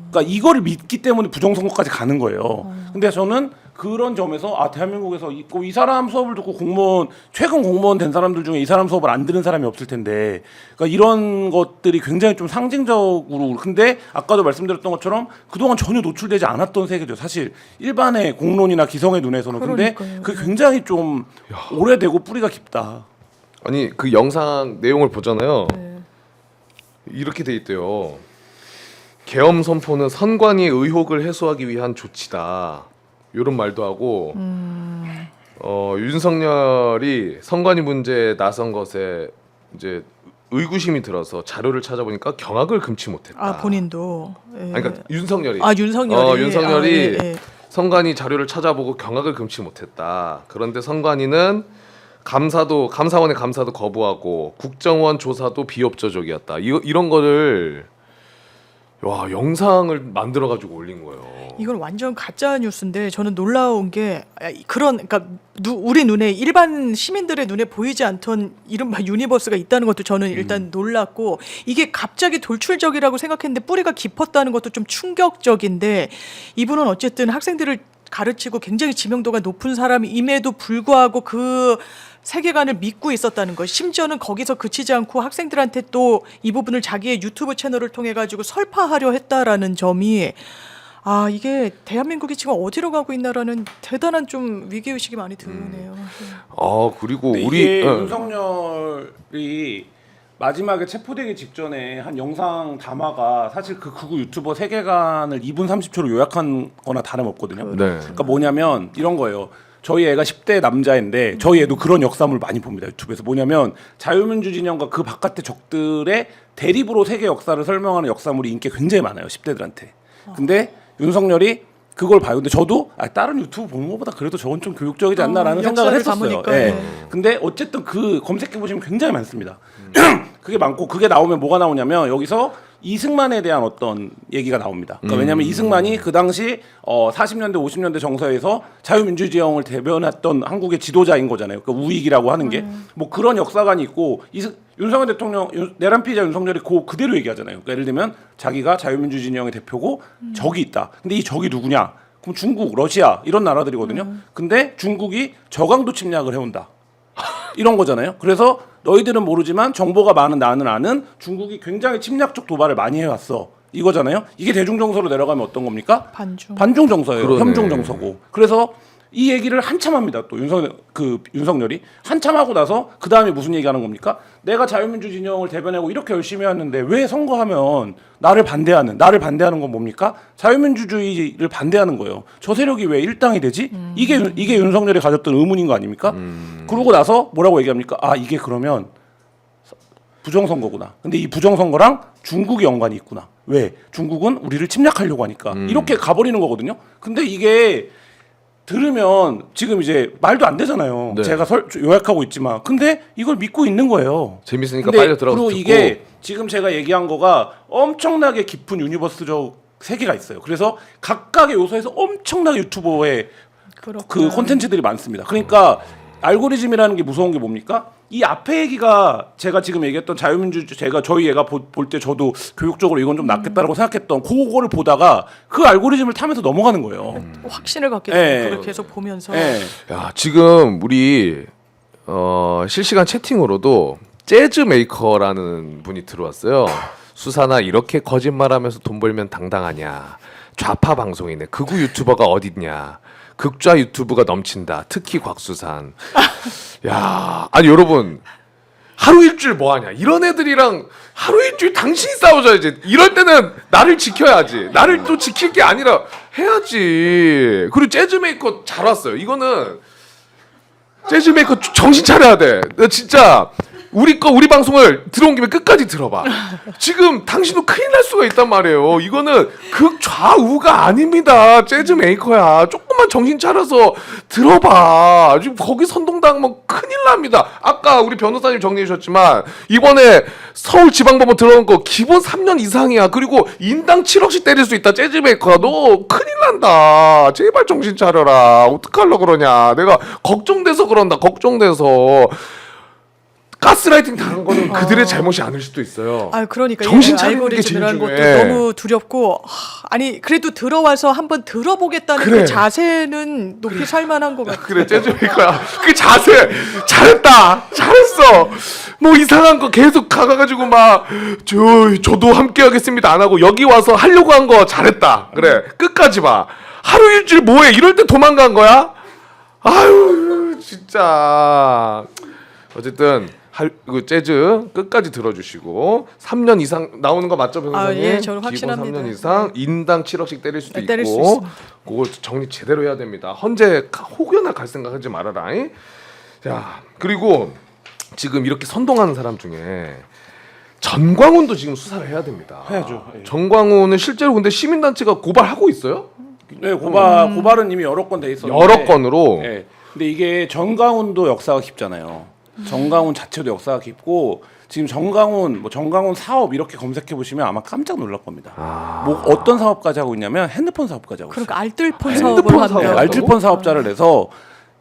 그러니까 이거를 믿기 때문에 부정선거까지 가는 거예요. 근데 저는 그런 점에서 대한민국에서 이 사람 수업을 듣고 최근 공무원 된 사람들 중에 이 사람 수업을 안 들은 사람이 없을 텐데, 그러니까 이런 것들이 굉장히 좀 상징적으로, 근데 아까도 말씀드렸던 것처럼 그동안 전혀 노출되지 않았던 세계죠. 사실 일반의 공론이나 기성의 눈에서는. 근데 그러니까요. 그게 굉장히 좀 오래되고 뿌리가 깊다. 아니 그 영상 내용을 보잖아요. 네. 이렇게 돼 있대요. 계엄 선포는 선관위의 의혹을 해소하기 위한 조치다, 이런 말도 하고, 윤석열이 선관위 문제에 나선 것에 이제 의구심이 들어서 자료를 찾아보니까 경악을 금치 못했다. 본인도. 예. 아니, 그러니까 윤석열이. 윤석열이. 예. 선관위 자료를 찾아보고 경악을 금치 못했다. 그런데 선관위는 감사원의 감사도 거부하고 국정원 조사도 비협조적이었다. 이런 거를 영상을 만들어 가지고 올린 거예요. 이건 완전 가짜 뉴스인데, 저는 놀라운 게 그러니까 우리 눈에, 일반 시민들의 눈에 보이지 않던 이른바 유니버스가 있다는 것도 저는 일단 놀랐고, 이게 갑자기 돌출적이라고 생각했는데 뿌리가 깊었다는 것도 좀 충격적인데, 이분은 어쨌든 학생들을 가르치고 굉장히 지명도가 높은 사람임에도 불구하고 그 세계관을 믿고 있었다는 것, 심지어는 거기서 그치지 않고 학생들한테 또 이 부분을 자기의 유튜브 채널을 통해 가지고 설파하려 했다라는 점이, 아 이게 대한민국이 지금 어디로 가고 있나라는 대단한 좀 위기 의식이 많이 드네요. 그리고 근데 우리 이게 윤석열이 마지막에 체포되기 직전에 한 영상 담화가 사실 그 극우 유튜버 세계관을 2분 30초로 요약한 거나 다름없거든요. 네. 그러니까 뭐냐면 이런 거예요. 저희 애가 10대 남자인데 저희 애도 그런 역사물 많이 봅니다. 유튜브에서. 뭐냐면 자유민주 진영과 그 바깥의 적들의 대립으로 세계 역사를 설명하는 역사물이 인기가 굉장히 많아요. 10대들한테. 근데 윤석열이 그걸 봐요. 근데 저도 다른 유튜브 보는 것보다 그래도 저건 좀 교육적이지 않나라는 생각을 역사를 했었어요. 담으니까, 예. 네. 근데 어쨌든 그 검색해 보시면 굉장히 많습니다. 그게 많고 그게 나오면 뭐가 나오냐면 여기서 이승만에 대한 어떤 얘기가 나옵니다. 그러니까 왜냐하면 이승만이 그 당시 40년대 50년대 정서에서 자유민주지형을 대변했던 한국의 지도자인 거잖아요. 그러니까 우익이라고 하는 게 뭐 그런 역사관이 있고 윤석열 대통령 내란 피해자 윤석열이 그대로 얘기하잖아요. 그러니까 예를 들면 자기가 자유민주진영의 대표고 적이 있다. 근데 이 적이 누구냐? 그럼 중국, 러시아 이런 나라들이거든요. 근데 중국이 저강도 침략을 해온다. 이런 거잖아요. 그래서 너희들은 모르지만 정보가 많은 나는 아는 중국이 굉장히 침략적 도발을 많이 해왔어. 이거잖아요. 이게 대중 정서로 내려가면 어떤 겁니까? 반중 정서예요. 그러네. 혐중 정서고. 그래서 이 얘기를 한참 합니다. 또 윤석열이 한참 하고 나서 그 다음에 무슨 얘기하는 겁니까? 내가 자유민주 진영을 대변하고 이렇게 열심히 했는데 왜 선거하면 나를 반대하는 건 뭡니까? 자유민주주의를 반대하는 거예요. 저 세력이 왜 일당이 되지? 이게 윤석열이 가졌던 의문인 거 아닙니까? 그러고 나서 뭐라고 얘기합니까? 이게 그러면 부정선거구나. 근데 이 부정선거랑 중국이 연관이 있구나. 왜? 중국은 우리를 침략하려고 하니까. 이렇게 가버리는 거거든요. 근데 이게 들으면 지금 이제 말도 안 되잖아요. 네. 제가 요약하고 있지만 근데 이걸 믿고 있는 거예요. 재밌으니까 빨리 들어가서 그리고 듣고. 이게 지금 제가 얘기한 거가 엄청나게 깊은 유니버스적 세계가 있어요. 그래서 각각의 요소에서 엄청나게 유튜버의 그 콘텐츠들이 많습니다. 그러니까 알고리즘이라는 게 무서운 게 뭡니까? 이 앞에 얘기가 제가 지금 얘기했던 저희 애가 볼 때 저도 교육적으로 이건 좀 낫겠다라고 생각했던 그거를 보다가 그 알고리즘을 타면서 넘어가는 거예요. 확신을 갖게 예. 되는 그걸 계속 보면서 예. 야, 지금 우리 실시간 채팅으로도 재즈 메이커라는 분이 들어왔어요. 수사나 이렇게 거짓말하면서 돈 벌면 당당하냐. 좌파 방송이네. 극우 유튜버가 어딨냐. 극좌 유튜브가 넘친다. 특히 곽수산. 야, 아니 여러분 하루 일주일 뭐 하냐? 이런 애들이랑 하루 일주일 당신이 싸워줘야지. 이럴 때는 나를 지켜야지. 나를 또 지킬 게 아니라 해야지. 그리고 재즈메이커 잘 왔어요. 이거는 재즈메이커 정신 차려야 돼. 나 진짜 우리 방송을 들어온 김에 끝까지 들어봐. 지금 당신도 큰일 날 수가 있단 말이에요. 이거는 극좌우가 아닙니다. 재즈메이커야. 조금만 정신 차려서 들어봐. 지금 거기 선동당하면 큰일 납니다. 아까 우리 변호사님 정리해 주셨지만 이번에 서울지방법원 들어온 거 기본 3년 이상이야. 그리고 인당 7억씩 때릴 수 있다. 재즈메이커야. 너 큰일 난다. 제발 정신 차려라. 어떡하려고 그러냐. 내가 걱정돼서 그런다. 걱정돼서. 가스라이팅 당한 거는 그들의 잘못이 아닐 수도 있어요. 그러니까 정신 이 차리는 게 제일 알고리즘이라는 것도 중요해. 너무 두렵고 아니 그래도 들어와서 한번 들어보겠다는 그래. 그 자세는 높이 살만한 것 같아. 그래 재즈메이커야. 그 자세 잘했다. 잘했어. 뭐 이상한 거 계속 가가지고 막 저도 함께 하겠습니다 안 하고 여기 와서 하려고 한 거 잘했다. 그래 끝까지 봐. 하루 일주일 뭐해? 이럴 때 도망간 거야? 아유 진짜. 어쨌든 그 재즈 끝까지 들어주시고 3년 이상 나오는 거 맞죠 변호사님? 예, 저는 기본 확신합니다. 3년 이상 인당 7억씩 때릴 수도 때릴 수 있고 있습니다. 그거 정리 제대로 해야 됩니다. 헌재 혹여나 갈 생각하지 말아라. 자 그리고 지금 이렇게 선동하는 사람 중에 전광훈도 지금 수사를 해야 됩니다. 해야죠. 예. 전광훈은 실제로 근데 시민단체가 고발하고 있어요? 네, 고발은 이미 여러 건 돼 있었는데 여러 건으로. 네. 근데 이게 정강훈도 역사가 깊잖아요. 정강훈 자체도 역사가 깊고 지금 정강훈 사업 이렇게 검색해 보시면 아마 깜짝 놀랄 겁니다. 뭐 어떤 사업까지 하고 있냐면 핸드폰 사업까지 하고 있어요. 그러니까 알뜰폰 핸드폰 사업을 사업. 한다. 네, 알뜰폰 사업자를 내서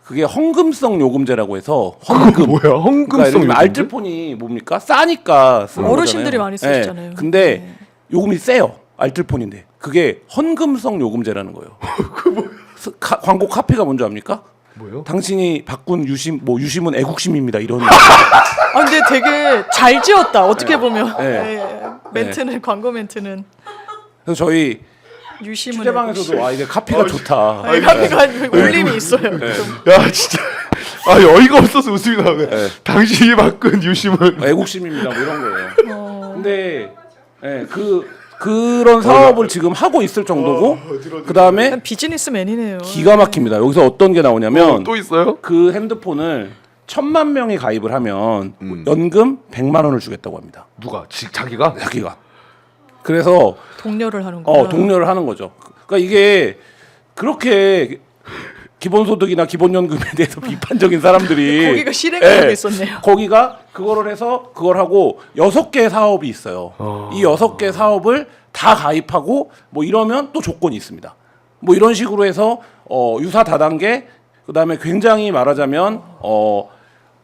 그게 헌금성 요금제라고 해서 헌금. 뭐야? 그러니까 헌금성 예를 들면 요금제? 알뜰폰이 뭡니까? 싸니까 쓰는 어르신들이 거잖아요. 많이 쓰시잖아요. 근데 요금이 세요. 알뜰폰인데 그게 헌금성 요금제라는 거예요. 광고 카피가 뭔지 압니까? 뭐요? 당신이 바꾼 유심은 애국심입니다. 이런. 근데 되게 잘 지었다. 어떻게 보면 네. 멘트는 광고 멘트는 그래서 저희 유심은 취재방에서도 와 이게 카피가 좋다. 카피가 울림이 있어요. 좀. 야 진짜 어이가 없어서 웃음이 나오네. 당신이 바꾼 유심은 애국심입니다. 뭐 이런 거예요. 근데 그런 사업을 지금 하고 있을 정도고 그다음에 약간 비즈니스맨이네요. 기가 막힙니다. 여기서 어떤 게 나오냐면 또 있어요? 그 핸드폰을 1,000만 명이 가입을 하면 연금 100만 원을 주겠다고 합니다. 누가? 자기가? 자기가. 그래서 동료를 하는구나. 동료를 하는 거죠. 그러니까 이게 그렇게 기본소득이나 기본연금에 대해서 비판적인 사람들이 거기가 실행하고 예, 있었네요. 거기가 그거를 해서 그걸 하고 6개 사업이 있어요. 이 6개 사업을 다 가입하고 뭐 이러면 또 조건이 있습니다. 뭐 이런 식으로 해서 유사 다단계 그다음에 굉장히 말하자면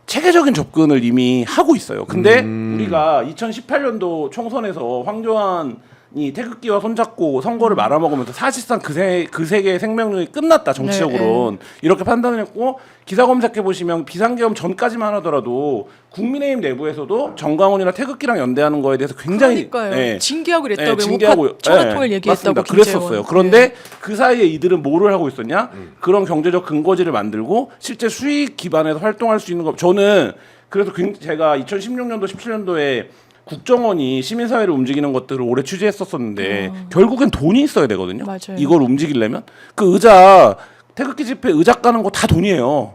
체계적인 접근을 이미 하고 있어요. 근데 우리가 2018년도 총선에서 황교안이 태극기와 손잡고 선거를 말아먹으면서 사실상 그 세계의 생명력이 끝났다 정치적으로는 이렇게 판단을 했고 기사 검색해 보시면 비상계엄 전까지만 하더라도 국민의힘 내부에서도 정광훈이나 태극기랑 연대하는 거에 대해서 굉장히 그러니까요. 징계하고 그랬다고요. 징계하고 천하통일 얘기했다고 맞습니다. 그랬었어요. 그런데 그 사이에 이들은 뭐를 하고 있었냐? 그런 경제적 근거지를 만들고 실제 수익 기반에서 활동할 수 있는 거. 저는 그래서 제가 2016년도 17년도에 국정원이 시민사회를 움직이는 것들을 오래 취재했었었는데 결국엔 돈이 있어야 되거든요. 맞아요. 이걸 움직이려면 그 의자 태극기 집회 의자 까는 거 다 돈이에요.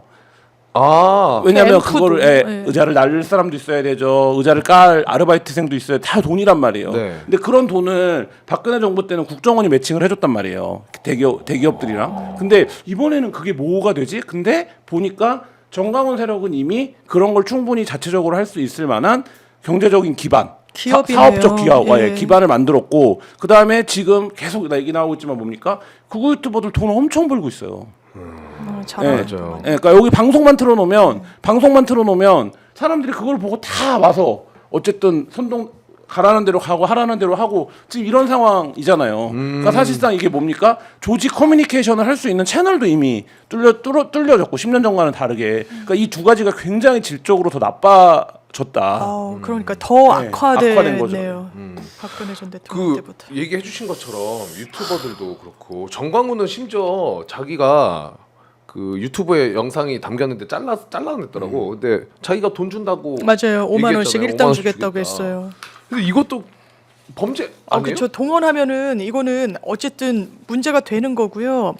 왜냐하면 앰프도, 그거를 예. 의자를 날릴 사람도 있어야 되죠. 의자를 깔 아르바이트생도 있어야 다 돈이란 말이에요. 네. 근데 그런 돈을 박근혜 정부 때는 국정원이 매칭을 해줬단 말이에요. 대기업들이랑. 근데 이번에는 그게 뭐가 되지? 근데 보니까 정강훈 세력은 이미 그런 걸 충분히 자체적으로 할 수 있을 만한 경제적인 기반, 기업이네요. 사업적 예. 기반을 만들었고 그 다음에 지금 계속 얘기 나오고 있지만 뭡니까? 극우 유튜버들 돈 엄청 벌고 있어요. 맞아요. 그러니까 여기 방송만 틀어놓으면 사람들이 그걸 보고 다 와서 어쨌든 선동 가라는 대로 가고 하라는 대로 하고 지금 이런 상황이잖아요. 그러니까 사실상 이게 뭡니까? 조직 커뮤니케이션을 할 수 있는 채널도 이미 뚫려졌고 10년 전과는 다르게 그러니까 이 두 가지가 굉장히 질적으로 더 나빠졌다. 그러니까 더 네, 악화된 악화된 거죠. 거죠. 박근혜 전 대통령 그 때부터. 얘기해 주신 것처럼 유튜버들도 그렇고 정광훈은 심지어 자기가 그 유튜브에 영상이 담겼는데 잘라냈더라고. 근데 자기가 돈 준다고 맞아요. 5만 원씩 얘기했잖아요. 5만 일당 원씩 주겠다고 주겠다. 했어요. 근데 이것도 범죄 아니에요? 그렇죠. 동원하면은 이거는 어쨌든 문제가 되는 거고요.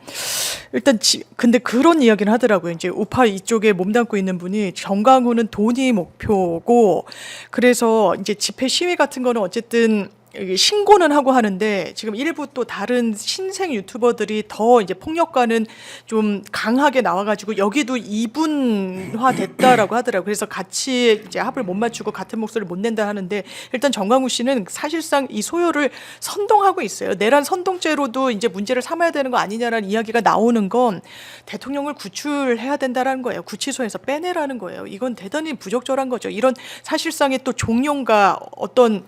일단 근데 그런 이야기는 하더라고요. 이제 우파 이쪽에 몸담고 있는 분이 정강훈은 돈이 목표고 그래서 이제 집회 시위 같은 거는 어쨌든 신고는 하고 하는데 지금 일부 또 다른 신생 유튜버들이 더 이제 폭력과는 좀 강하게 나와가지고 여기도 이분화 됐다라고 하더라고요. 그래서 같이 이제 합을 못 맞추고 같은 목소리를 못 낸다 하는데 일단 정광훈 씨는 사실상 이 소요를 선동하고 있어요. 내란 선동죄로도 이제 문제를 삼아야 되는 거 아니냐라는 이야기가 나오는 건 대통령을 구출해야 된다라는 거예요. 구치소에서 빼내라는 거예요. 이건 대단히 부적절한 거죠. 이런 사실상의 또 종용과 어떤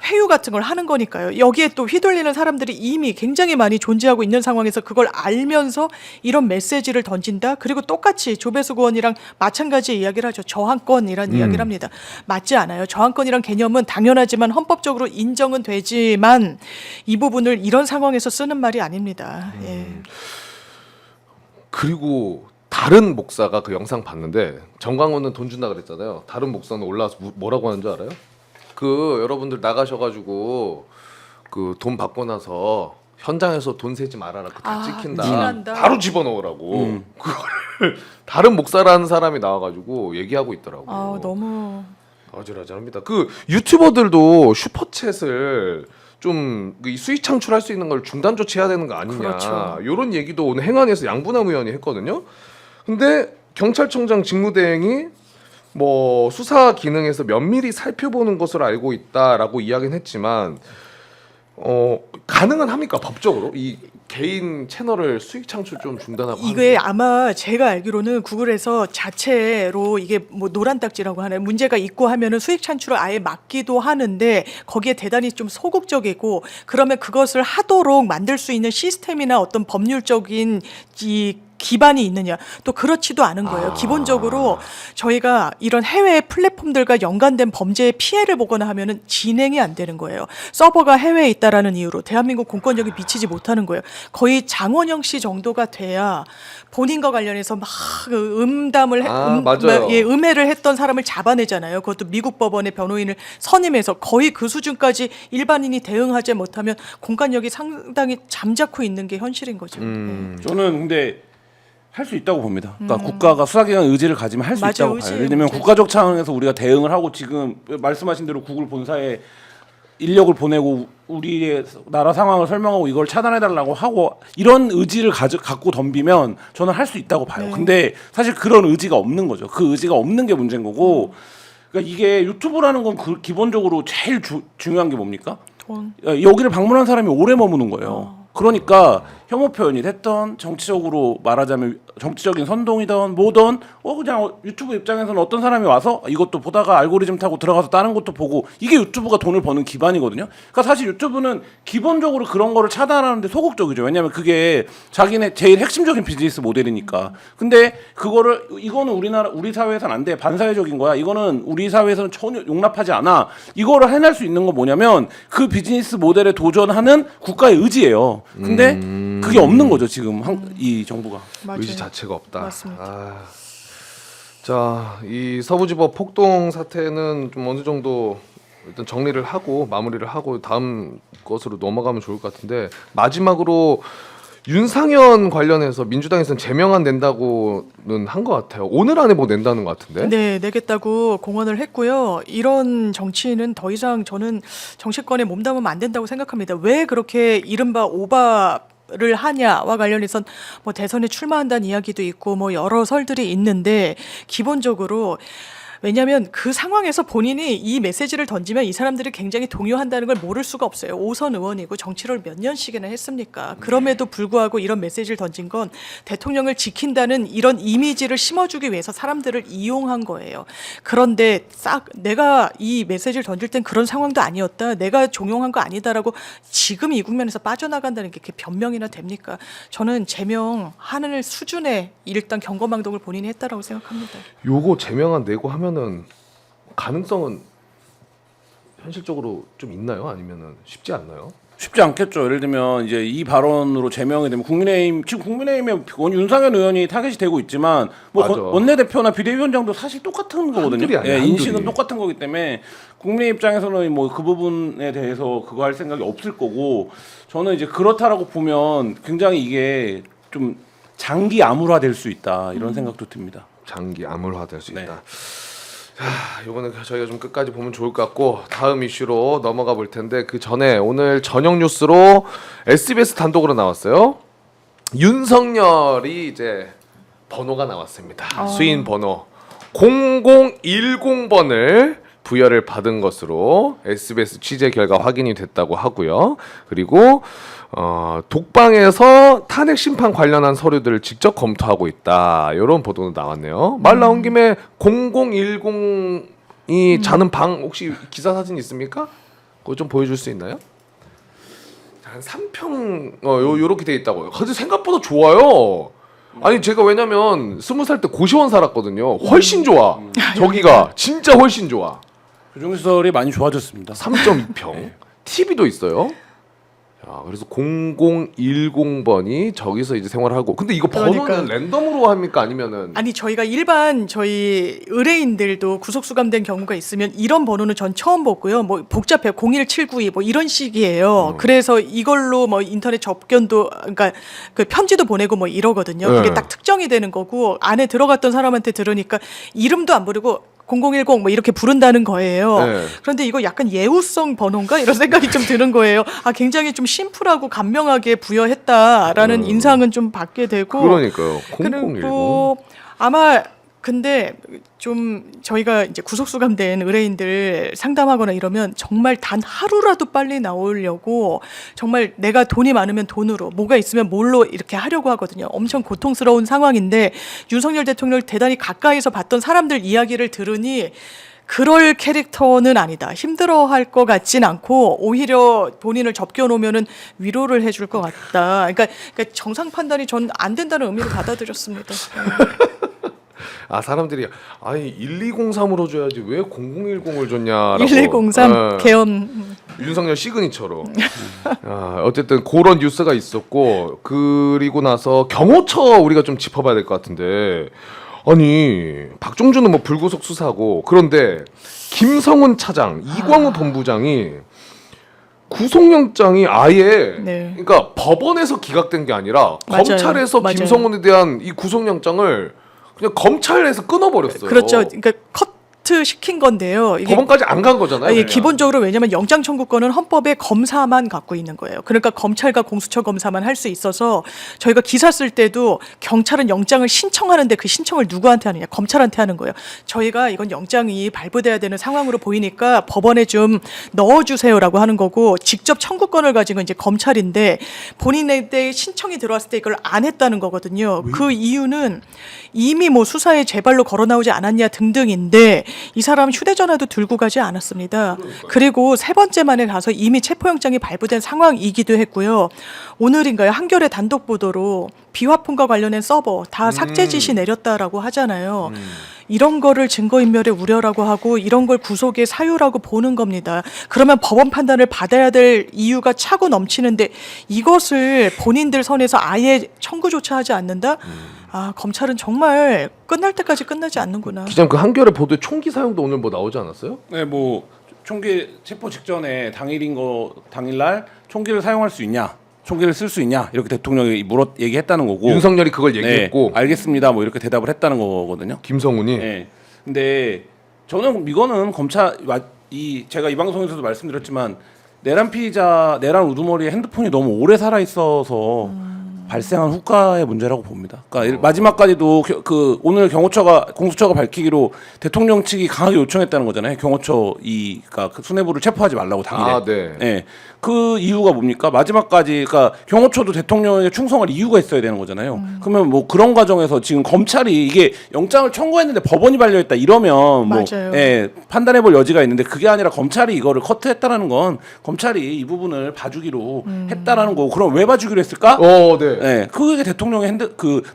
회유 같은 걸 하는 거니까요. 여기에 또 휘둘리는 사람들이 이미 굉장히 많이 존재하고 있는 상황에서 그걸 알면서 이런 메시지를 던진다. 그리고 똑같이 조배수 의원이랑 마찬가지 이야기를 하죠. 저항권이라는 이야기를 합니다. 맞지 않아요. 저항권이란 개념은 당연하지만 헌법적으로 인정은 되지만 이 부분을 이런 상황에서 쓰는 말이 아닙니다. 예. 그리고 다른 목사가 그 영상 봤는데 정광훈은 돈 준다 그랬잖아요. 다른 목사는 올라와서 뭐라고 하는 줄 알아요? 그 여러분들 나가셔가지고 그 돈 받고 나서 현장에서 돈 세지 말아라. 그 다 찍힌다. 징한다. 바로 집어넣으라고. 그거를 다른 목사라는 사람이 나와가지고 얘기하고 있더라고. 너무 아찔아찔합니다. 그 유튜버들도 슈퍼챗을 좀 수익 창출할 수 있는 걸 중단 조치해야 되는 거 아니냐. 그렇죠. 이런 얘기도 오늘 행안에서 양분남 의원이 했거든요. 근데 경찰청장 직무대행이 뭐 수사 기능에서 면밀히 살펴보는 것으로 알고 있다라고 이야기는 했지만 가능은 합니까 법적으로 이 개인 채널을 수익 창출 좀 중단하고 이게 아마 제가 알기로는 구글에서 자체로 이게 뭐 노란 딱지라고 하나요? 문제가 있고 하면은 수익 창출을 아예 막기도 하는데 거기에 대단히 좀 소극적이고 그러면 그것을 하도록 만들 수 있는 시스템이나 어떤 법률적인 이 기반이 있느냐 또 그렇지도 않은 거예요. 기본적으로 저희가 이런 해외 플랫폼들과 연관된 범죄의 피해를 보거나 하면은 진행이 안 되는 거예요. 서버가 해외에 있다라는 이유로 대한민국 공권력이 미치지 못하는 거예요. 거의 장원영 씨 정도가 돼야 본인과 관련해서 막 음담을 맞아요. 음해를 했던 사람을 잡아내잖아요. 그것도 미국 법원의 변호인을 선임해서 거의 그 수준까지 일반인이 대응하지 못하면 공권력이 상당히 잠자코 있는 게 현실인 거죠. 네. 저는 근데 할 수 있다고 봅니다. 그러니까 국가가 수사기관 의지를 가지면 할 수 맞아요. 있다고 봐요. 의지의 예를 들면 문제죠. 국가적 차원에서 우리가 대응을 하고 지금 말씀하신 대로 구글 본사에 인력을 보내고 우리의 나라 상황을 설명하고 이걸 차단해달라고 하고 이런 의지를 갖고 덤비면 저는 할 수 있다고 봐요. 네. 근데 사실 그런 의지가 없는 거죠. 그 의지가 없는 게 문제인 거고 그러니까 이게 유튜브라는 건 기본적으로 제일 중요한 게 뭡니까? 돈. 여기를 방문한 사람이 오래 머무는 거예요. 그러니까 혐오 표현이 됐던 정치적으로 말하자면 정치적인 선동이든 뭐든 그냥 유튜브 입장에서는 어떤 사람이 와서 이것도 보다가 알고리즘 타고 들어가서 다른 것도 보고 이게 유튜브가 돈을 버는 기반이거든요. 그러니까 사실 유튜브는 기본적으로 그런 거를 차단하는데 소극적이죠. 왜냐하면 그게 자기네 제일 핵심적인 비즈니스 모델이니까. 근데 그거를 이거는 우리 사회에서는 안 돼. 반사회적인 거야. 이거는 우리 사회에서는 전혀 용납하지 않아. 이거를 해낼 수 있는 건 뭐냐면 그 비즈니스 모델에 도전하는 국가의 의지예요. 근데 그게 없는 거죠 지금 이 정부가. 맞아요. 의지 자체가 없다. 맞습니다. 자, 이 서부지법 폭동 사태는 좀 어느 정도 일단 정리를 하고 마무리를 하고 다음 것으로 넘어가면 좋을 것 같은데 마지막으로 윤상현 관련해서 민주당에서는 제명안 낸다고는 한 것 같아요. 오늘 안에 뭐 낸다는 것 같은데? 네, 내겠다고 공언을 했고요. 이런 정치인은 더 이상 저는 정치권에 몸담으면 안 된다고 생각합니다. 왜 그렇게 이른바 오바를 하냐와 관련해선 뭐 대선에 출마한다는 이야기도 있고 뭐 여러 설들이 있는데 기본적으로 왜냐하면 그 상황에서 본인이 이 메시지를 던지면 이 사람들이 굉장히 동요한다는 걸 모를 수가 없어요. 5선 의원이고 정치를 몇 년씩이나 했습니까? 그럼에도 불구하고 이런 메시지를 던진 건 대통령을 지킨다는 이런 이미지를 심어주기 위해서 사람들을 이용한 거예요. 그런데 내가 이 메시지를 던질 땐 그런 상황도 아니었다. 내가 종용한 거 아니다라고 지금 이 국면에서 빠져나간다는 게 그렇게 변명이나 됩니까? 저는 제명하는 수준의 일단 경거망동을 본인이 했다라고 생각합니다. 요거 제명안 내고 하면은 가능성은 현실적으로 좀 있나요? 아니면은 쉽지 않나요? 쉽지 않겠죠. 예를 들면 이제 이 발언으로 제명이 되면 지금 국민의힘에 윤상현 의원이 타겟이 되고 있지만 뭐 맞아. 원내대표나 비대위원장도 사실 똑같은 거거든요. 한둘이 아니야, 예, 한둘이. 인식은 똑같은 거기 때문에 국민 입장에서는 뭐 그 부분에 대해서 그거 할 생각이 없을 거고 저는 이제 그렇다라고 보면 굉장히 이게 좀 장기 암울화될 수 있다 이런 생각도 듭니다. 장기 암울화될 수 네. 있다. 자, 이거는 저희가 좀 끝까지 보면 좋을 것 같고 다음 이슈로 넘어가 볼 텐데 그 전에 오늘 저녁 뉴스로 SBS 단독으로 나왔어요. 윤석열이 이제 번호가 나왔습니다. 수인 번호 0010번을 부여를 받은 것으로 SBS 취재 결과 확인이 됐다고 하고요. 그리고 독방에서 탄핵 심판 관련한 서류들을 직접 검토하고 있다. 이런 보도도 나왔네요. 말 나온 김에 0010이 자는 방 혹시 기사 사진 있습니까? 그거 좀 보여줄 수 있나요? 한 3평 요렇게 돼 있다고요. 근데 생각보다 좋아요. 아니 제가 왜냐면 20살 때 고시원 살았거든요. 훨씬 좋아. 저기가 진짜 훨씬 좋아. 교정시설이 많이 좋아졌습니다. 3.2평. TV도 있어요. 자, 그래서 0010번이 저기서 이제 생활하고. 근데 이거 번호는 그러니까. 랜덤으로 합니까 아니면은 아니 저희가 일반 저희 의뢰인들도 구속 수감된 경우가 있으면 이런 번호는 전 처음 보고요. 뭐 복잡해요. 01792 뭐 이런 식이에요. 그래서 이걸로 뭐 인터넷 접견도 그러니까 그 편지도 보내고 뭐 이러거든요. 그게 네. 딱 특정이 되는 거고 안에 들어갔던 사람한테 들으니까 이름도 안 부르고 0010 뭐 이렇게 부른다는 거예요. 네. 그런데 이거 약간 예우성 번호인가 이런 생각이 좀 드는 거예요. 아 굉장히 좀 심플하고 간명하게 부여했다라는 인상은 좀 받게 되고. 그러니까요. 0010. 그리고 아마 근데 좀 저희가 이제 구속 수감된 의뢰인들 상담하거나 이러면 정말 단 하루라도 빨리 나오려고 정말 내가 돈이 많으면 돈으로 뭐가 있으면 뭘로 이렇게 하려고 하거든요. 엄청 고통스러운 상황인데 윤석열 대통령을 대단히 가까이서 봤던 사람들 이야기를 들으니 그럴 캐릭터는 아니다. 힘들어할 것 같진 않고 오히려 본인을 접겨놓으면은 위로를 해줄 것 같다. 그러니까 정상 판단이 전 안 된다는 의미로 받아들였습니다. 아 사람들이 아니 1203으로 줘야지 왜 0010을 줬냐라고. 1103 개헌. 윤석열 시그니처로. 아, 어쨌든 그런 뉴스가 있었고 그리고 나서 경호처 우리가 좀 짚어봐야 될 것 같은데 아니 박종준은 뭐 불구속 수사고 그런데 김성훈 차장, 이광우 본부장이 구속영장이 아예 네. 그러니까 법원에서 기각된 게 아니라 맞아요. 검찰에서 맞아요. 김성훈에 대한 이 구속영장을 그냥 검찰에서 끊어버렸어요. 그렇죠. 그러니까 커트 시킨 건데요. 이게 법원까지 안 간 거잖아요. 예, 그냥. 기본적으로 왜냐하면 영장 청구권은 헌법에 검사만 갖고 있는 거예요. 그러니까 검찰과 공수처 검사만 할 수 있어서 저희가 기사 쓸 때도 경찰은 영장을 신청하는데 그 신청을 누구한테 하느냐? 검찰한테 하는 거예요. 저희가 이건 영장이 발부돼야 되는 상황으로 보이니까 법원에 좀 넣어주세요라고 하는 거고 직접 청구권을 가진 건 이제 검찰인데 본인에 신청이 들어왔을 때 이걸 안 했다는 거거든요. 그 이유는 이미 뭐 수사에 제발로 걸어 나오지 않았냐 등등인데 이 사람 휴대전화도 들고 가지 않았습니다. 그리고 세 번째 만에 가서 이미 체포영장이 발부된 상황이기도 했고요. 오늘인가요? 한겨레 단독 보도로 비화폰과 관련된 서버 다 삭제 지시 내렸다라고 하잖아요. 이런 거를 증거인멸의 우려라고 하고 이런 걸 구속의 사유라고 보는 겁니다. 그러면 법원 판단을 받아야 될 이유가 차고 넘치는데 이것을 본인들 선에서 아예 청구조차 하지 않는다? 아, 검찰은 정말 끝날 때까지 끝나지 않는구나. 기자님 그 한겨레 보도에 총기 사용도 오늘 뭐 나오지 않았어요? 네, 뭐 총기 체포 직전에 당일날 총기를 사용할 수 있냐, 총기를 쓸 수 있냐 이렇게 대통령이 얘기했다는 거고. 윤석열이 그걸 얘기했고 네, 알겠습니다. 뭐 이렇게 대답을 했다는 거거든요. 김성훈이 네. 근데 저는 이거는 제가 이 방송에서도 말씀드렸지만 내란 피의자 내란 우두머리에 핸드폰이 너무 오래 살아 있어서 발생한 후과의 문제라고 봅니다. 그러니까 마지막까지도 오늘 공수처가 밝히기로 대통령 측이 강하게 요청했다는 거잖아요. 경호처 그러니까 그 수뇌부를 체포하지 말라고 당일에. 아, 네. 네. 그 이유가 뭡니까? 마지막까지 그러니까 경호처도 대통령에게 충성할 이유가 있어야 되는 거잖아요. 그러면 뭐 그런 과정에서 지금 검찰이 이게 영장을 청구했는데 법원이 발려했다 이러면 뭐 맞아요. 판단해볼 여지가 있는데 그게 아니라 검찰이 이거를 커트했다라는 건 검찰이 이 부분을 봐주기로 했다라는 거고 그럼 왜 봐주기로 했을까? 네. 네, 그게 대통령의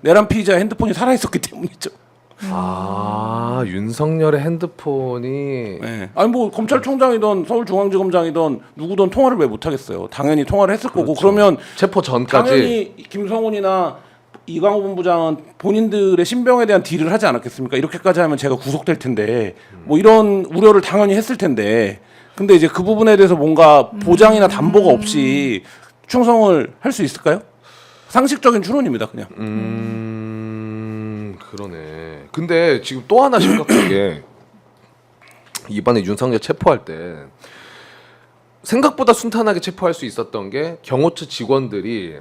내란 피의자 핸드폰이 살아 있었기 때문이죠. 아 윤석열의 핸드폰이 네. 아니 뭐 검찰총장이든 서울중앙지검장이든 누구든 통화를 왜 못하겠어요. 당연히 통화를 했을 거고 그러면 체포 전까지 당연히 김성훈이나 이광호 본부장은 본인들의 신병에 대한 딜을 하지 않았겠습니까? 이렇게까지 하면 제가 구속될 텐데 뭐 이런 우려를 당연히 했을 텐데 근데 이제 그 부분에 대해서 뭔가 보장이나 담보가 없이 충성을 할 수 있을까요? 상식적인 추론입니다, 그냥. 그러네. 근데 지금 또 하나 심각한 게 이번에 윤석열 체포할 때 생각보다 순탄하게 체포할 수 있었던 게 경호처 직원들이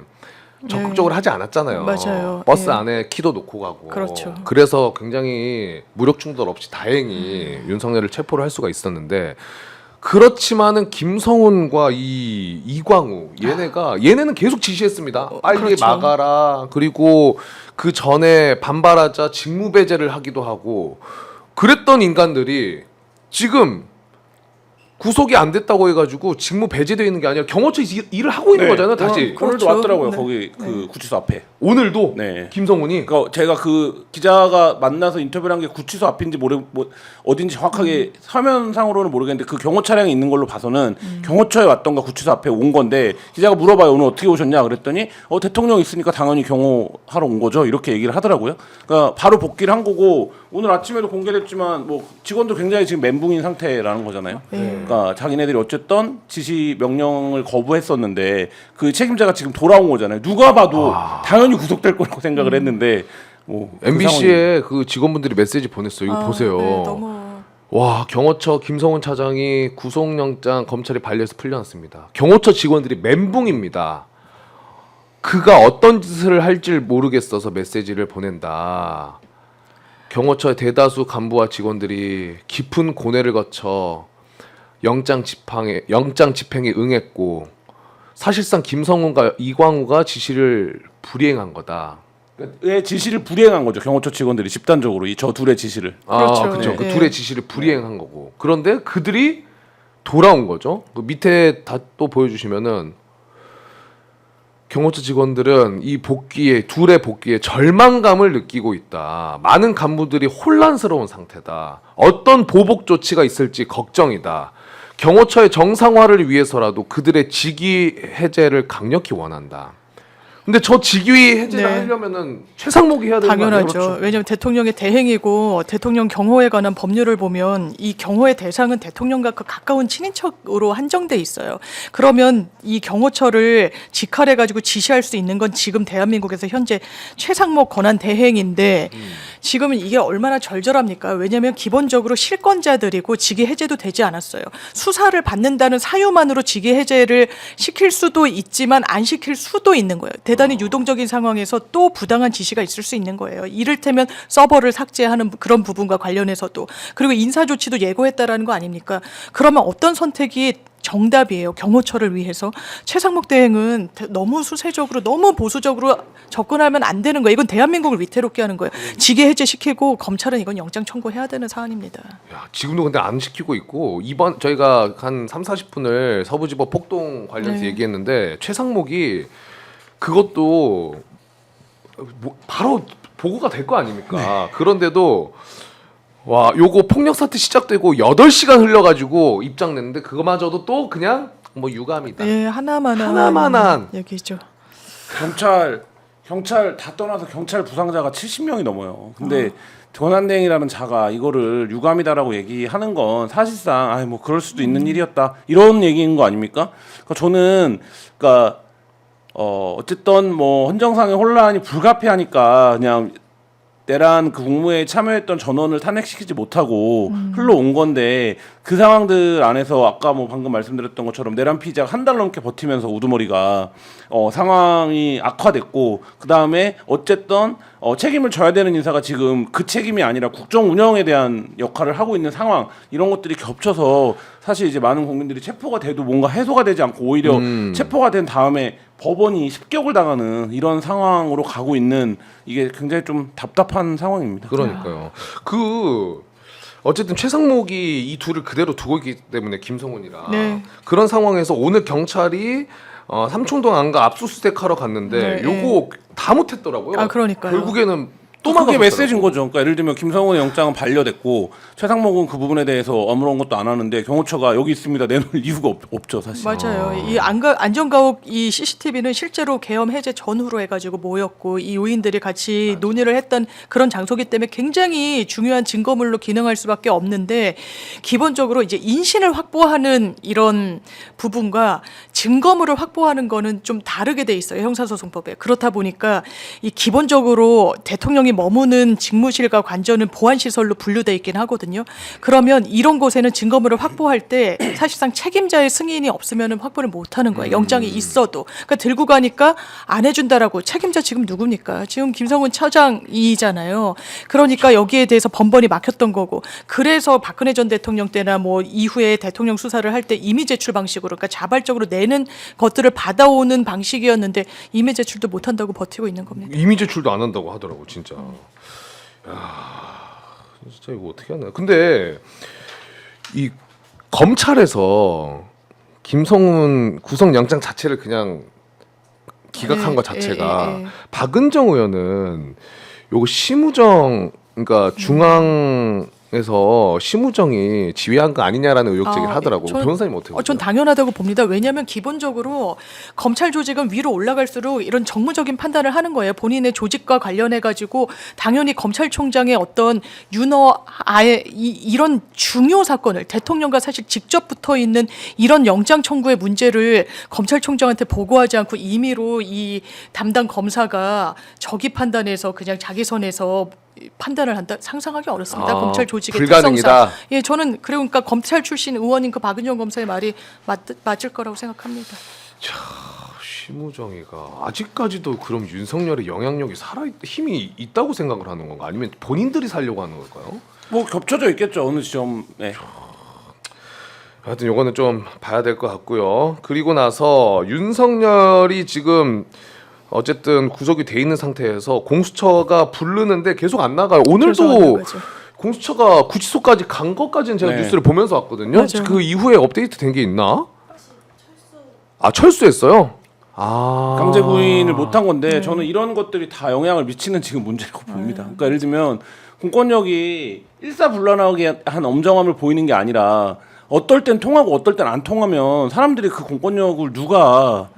적극적으로 하지 않았잖아요. 맞아요. 버스 예. 안에 키도 놓고 가고. 그렇죠. 그래서 굉장히 무력 충돌 없이 다행히 윤석열을 체포를 할 수가 있었는데 그렇지만은 김성훈과 이광우 얘네는 계속 지시했습니다. 빨리 그렇죠. 막아라. 그리고 그 전에 반발하자 직무 배제를 하기도 하고 그랬던 인간들이 지금 구속이 안 됐다고 해가지고 직무 배제되어 있는 게 아니라 경호처 일을 하고 있는 거잖아요. 다시 그렇죠. 오늘도 왔더라고요. 네. 거기 그 구치소 앞에. 오늘도 네. 김성훈이 그러니까 제가 그 기자가 만나서 인터뷰를 한 게 구치소 앞인지 어딘지 정확하게 화면상으로는 모르겠는데 그 경호 차량이 있는 걸로 봐서는 경호처에 왔던가 구치소 앞에 온 건데 기자가 물어봐요. 오늘 어떻게 오셨냐 그랬더니 대통령 있으니까 당연히 경호하러 온 거죠. 이렇게 얘기를 하더라고요. 그러니까 바로 복귀를 한 거고 오늘 아침에도 공개됐지만 뭐 직원도 굉장히 지금 멘붕인 상태라는 거잖아요. 그러니까 자기네들이 어쨌든 지시 명령을 거부했었는데 그 책임자가 지금 돌아온 거잖아요. 누가 봐도 당연히 구속될 거라고 생각을 했는데 뭐 MBC에 그 직원분들이 메시지 보냈어요. 이거 보세요. 네, 너무 와 경호처 김성훈 차장이 구속영장 검찰이 반려해서 풀려났습니다. 경호처 직원들이 멘붕입니다. 그가 어떤 짓을 할지 모르겠어서 메시지를 보낸다. 경호처의 대다수 간부와 직원들이 깊은 고뇌를 거쳐 영장 집행에 응했고 사실상 김성훈과 이광우가 지시를 불이행한 거다. 의 지시를 불이행한 거죠. 경호처 직원들이 집단적으로 이 저 둘의 지시를. 그렇죠. 그렇죠. 그 예. 둘의 지시를 불이행한 거고. 그런데 그들이 돌아온 거죠. 그 밑에 다 또 보여주시면은 경호처 직원들은 이 복귀에 둘의 복귀에 절망감을 느끼고 있다. 많은 간부들이 혼란스러운 상태다. 어떤 보복 조치가 있을지 걱정이다. 경호처의 정상화를 위해서라도 그들의 직위 해제를 강력히 원한다. 근데 저 직위 해제를 네. 하려면은 최상목이 해야 되는 거 아니에요? 당연하죠. 그렇죠. 왜냐하면 대통령의 대행이고 대통령 경호에 관한 법률을 보면 이 경호의 대상은 대통령과 그 가까운 친인척으로 한정돼 있어요. 그러면 이 경호처를 직할해가지고 지시할 수 있는 건 지금 대한민국에서 현재 최상목 권한 대행인데 지금은 이게 얼마나 절절합니까? 왜냐하면 기본적으로 실권자들이고 직위 해제도 되지 않았어요. 수사를 받는다는 사유만으로 직위 해제를 시킬 수도 있지만 안 시킬 수도 있는 거예요. 대단히 유동적인 상황에서 또 부당한 지시가 있을 수 있는 거예요. 이를테면 서버를 삭제하는 그런 부분과 관련해서도 그리고 인사 조치도 예고했다라는 거 아닙니까? 그러면 어떤 선택이 정답이에요. 경호처를 위해서 최상목 대행은 너무 수세적으로 너무 보수적으로 접근하면 안 되는 거예요. 이건 대한민국을 위태롭게 하는 거예요. 직위 해제시키고 검찰은 이건 영장 청구해야 되는 사안입니다. 야, 지금도 근데 안 시키고 있고 이번 저희가 한 3, 40분을 서부지법 폭동 관련해서 네. 얘기했는데 최상목이 그것도 바로 보고가 될 거 아닙니까? 그런데도 와, 요거 폭력 사태 시작되고 8시간 흘러가지고 입장 냈는데 그거마저도 또 그냥 뭐 유감이다. 예, 하나만한 하나만한. 얘기죠. 경찰 다 떠나서 경찰 부상자가 70명이 넘어요. 근데 권한대행이라는 자가 이거를 유감이다라고 얘기하는 건 사실상 아이 뭐 그럴 수도 있는 일이었다 이런 얘기인 거 아닙니까? 그러니까 저는 그러니까 어쨌든 뭐 헌정상의 혼란이 불가피하니까 그냥 내란 그 국무회에 참여했던 전원을 탄핵시키지 못하고 흘러온 건데 그 상황들 안에서 아까 뭐 방금 말씀드렸던 것처럼 내란 피의자가 한 달 넘게 버티면서 우두머리가 상황이 악화됐고 그 다음에 어쨌든 책임을 져야 되는 인사가 지금 그 책임이 아니라 국정 운영에 대한 역할을 하고 있는 상황 이런 것들이 겹쳐서 사실 이제 많은 국민들이 체포가 돼도 뭔가 해소가 되지 않고 오히려 체포가 된 다음에 법원이 습격을 당하는 이런 상황으로 가고 있는 이게 굉장히 좀 답답한 상황입니다. 그러니까요. 그 어쨌든 최상목이 이 둘을 그대로 두고 있기 때문에 김성훈이랑 네. 그런 상황에서 오늘 경찰이 삼청동 안가 압수수색하러 갔는데 네, 요거 다 못했더라고요. 아, 그러니까요. 결국에는 또 그게 막아섰더라고. 메시지인 거죠. 그러니까 예를 들면 김성훈의 영장은 반려됐고 최상목은 그 부분에 대해서 아무런 것도 안 하는데 경호처가 여기 있습니다 내놓을 이유가 없죠 사실. 맞아요. 이 안전가옥 이 CCTV는 실제로 계엄 해제 전후로 해가지고 모였고 이 요인들이 같이 논의를 했던 그런 장소기 때문에 굉장히 중요한 증거물로 기능할 수밖에 없는데 기본적으로 이제 인신을 확보하는 이런 부분과 증거물을 확보하는 거는 좀 다르게 돼 있어요. 형사소송법에. 그렇다 보니까 이 기본적으로 대통령이 머무는 직무실과 관저는 보안시설로 분류돼 있긴 하거든요. 그러면 이런 곳에는 증거물을 확보할 때 사실상 책임자의 승인이 없으면 확보를 못하는 거예요. 영장이 있어도. 그러니까 들고 가니까 안 해준다라고 책임자 지금 누굽니까? 지금 김성훈 차장이잖아요. 그러니까 여기에 대해서 번번이 막혔던 거고. 그래서 박근혜 전 대통령 때나 뭐 이후에 대통령 수사를 할 때 임의 제출 방식으로 그러니까 자발적으로 내는 것들을 받아오는 방식이었는데 임의 제출도 못한다고 버티고 있는 겁니다. 이미 제출도 안 한다고 하더라고 진짜. 진짜 이거 어떻게 하나? 근데 이 검찰에서 김성훈 구속영장 자체를 그냥 기각한 것 자체가 박은정 의원은 요거 심우정 그러니까 중앙에서 심우정이 지휘한 거 아니냐라는 의혹 제기를 하더라고. 변호사님 어떻게 보세요? 전 당연하다고 봅니다. 왜냐하면 기본적으로 검찰 조직은 위로 올라갈수록 이런 정무적인 판단을 하는 거예요. 본인의 조직과 관련해 가지고 당연히 검찰총장의 어떤 이런 중요 사건을 대통령과 사실 직접 붙어 있는 이런 영장 청구의 문제를 검찰총장한테 보고하지 않고 임의로 이 담당 검사가 적이 판단해서 그냥 자기 선에서 판단을 한다 상상하기 어렵습니다. 검찰 조직의 불가능이다. 특성상. 예, 저는 그러니까 검찰 출신 의원인 그 박은영 검사의 말이 맞을 거라고 생각합니다. 심우정이가 아직까지도 그럼 윤석열의 영향력이 힘이 있다고 생각을 하는 건가? 아니면 본인들이 살려고 하는 걸까요? 뭐 겹쳐져 있겠죠 어느 시점에. 하여튼 요거는 좀 봐야 될 것 같고요. 그리고 나서 윤석열이 지금 어쨌든 구속이 돼 있는 상태에서 공수처가 부르는데 계속 안 나가요. 계속 안 오늘도 나가죠. 공수처가 구치소까지 간 것까지는 제가 네. 뉴스를 보면서 왔거든요. 맞아요. 그 이후에 업데이트 된 게 있나? 아 철수했어요. 아 강제 구인을 못한 건데 저는 이런 것들이 다 영향을 미치는 지금 문제라고 봅니다. 그러니까 예를 들면 공권력이 일사불란하게 한 엄정함을 보이는 게 아니라 어떨 땐 통하고 어떨 땐 안 통하면 사람들이 그 공권력을 누가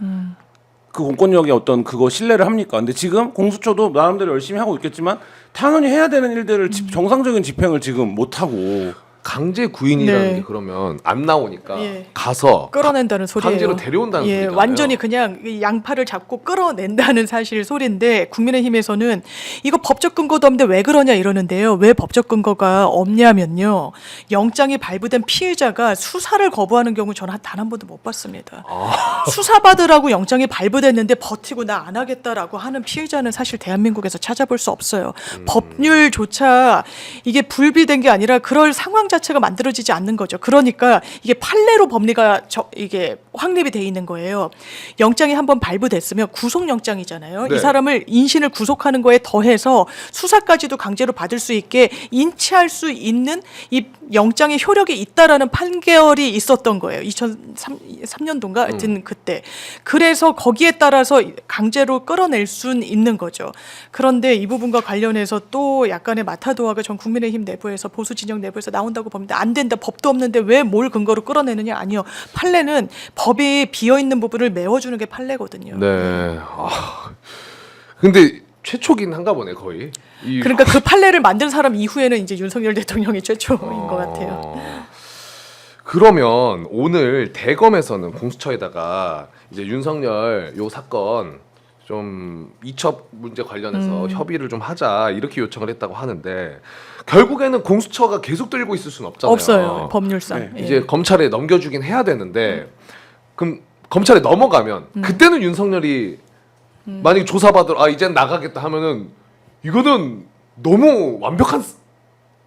그 공권력의 어떤 그거 신뢰를 합니까? 근데 지금 공수처도 나름대로 열심히 하고 있겠지만 당연히 해야 되는 일들을 정상적인 집행을 지금 못 하고 강제 구인이라는 네. 게 그러면 안 나오니까 예. 가서 끌어낸다는 소리예요. 강제로 데려온다는 예, 소리잖아요. 완전히 그냥 이 양팔을 잡고 끌어낸다는 사실 소리인데 국민의힘에서는 이거 법적 근거도 없는데 왜 그러냐 이러는데요. 왜 법적 근거가 없냐면요. 영장이 발부된 피해자가 수사를 거부하는 경우 저는 단 한 번도 못 봤습니다. 수사받으라고 영장이 발부됐는데 버티고 나 안 하겠다라고 하는 피해자는 사실 대한민국에서 찾아볼 수 없어요. 법률조차 이게 불비된 게 아니라 그럴 상황 자체가 만들어지지 않는 거죠. 그러니까 이게 판례로 법리가 이게 확립이 돼 있는 거예요. 영장이 한번 발부됐으면 구속영장이잖아요. 네. 이 사람을 인신을 구속하는 거에 더해서 수사까지도 강제로 받을 수 있게 인치할 수 있는 이 영장의 효력이 있다라는 판결이 있었던 거예요. 2003년도인가 하여튼 그때. 그래서 거기에 따라서 강제로 끌어낼 수는 있는 거죠. 그런데 이 부분과 관련해서 또 약간의 마타도아가 전 국민의힘 내부에서 보수 진영 내부에서 나온다고 봅니다. 안 된다. 법도 없는데 왜 뭘 근거로 끌어내느냐? 아니요. 판례는 법이 비어 있는 부분을 메워주는 게 판례거든요. 네. 아, 근데 최초긴 한가 보네 거의. 그러니까 그 판례를 만든 사람 이후에는 이제 윤석열 대통령이 최초인 것 같아요. 그러면 오늘 대검에서는 공수처에다가 이제 윤석열 요 사건 좀 이첩 문제 관련해서 협의를 좀 하자 이렇게 요청을 했다고 하는데 결국에는 공수처가 계속 들고 있을 수는 없잖아요. 없어요. 법률상. 네. 예. 이제 검찰에 넘겨주긴 해야 되는데 그럼 검찰에 넘어가면 그때는 윤석열이 만약 조사받으러 이젠 나가겠다 하면은 이거는 너무 완벽한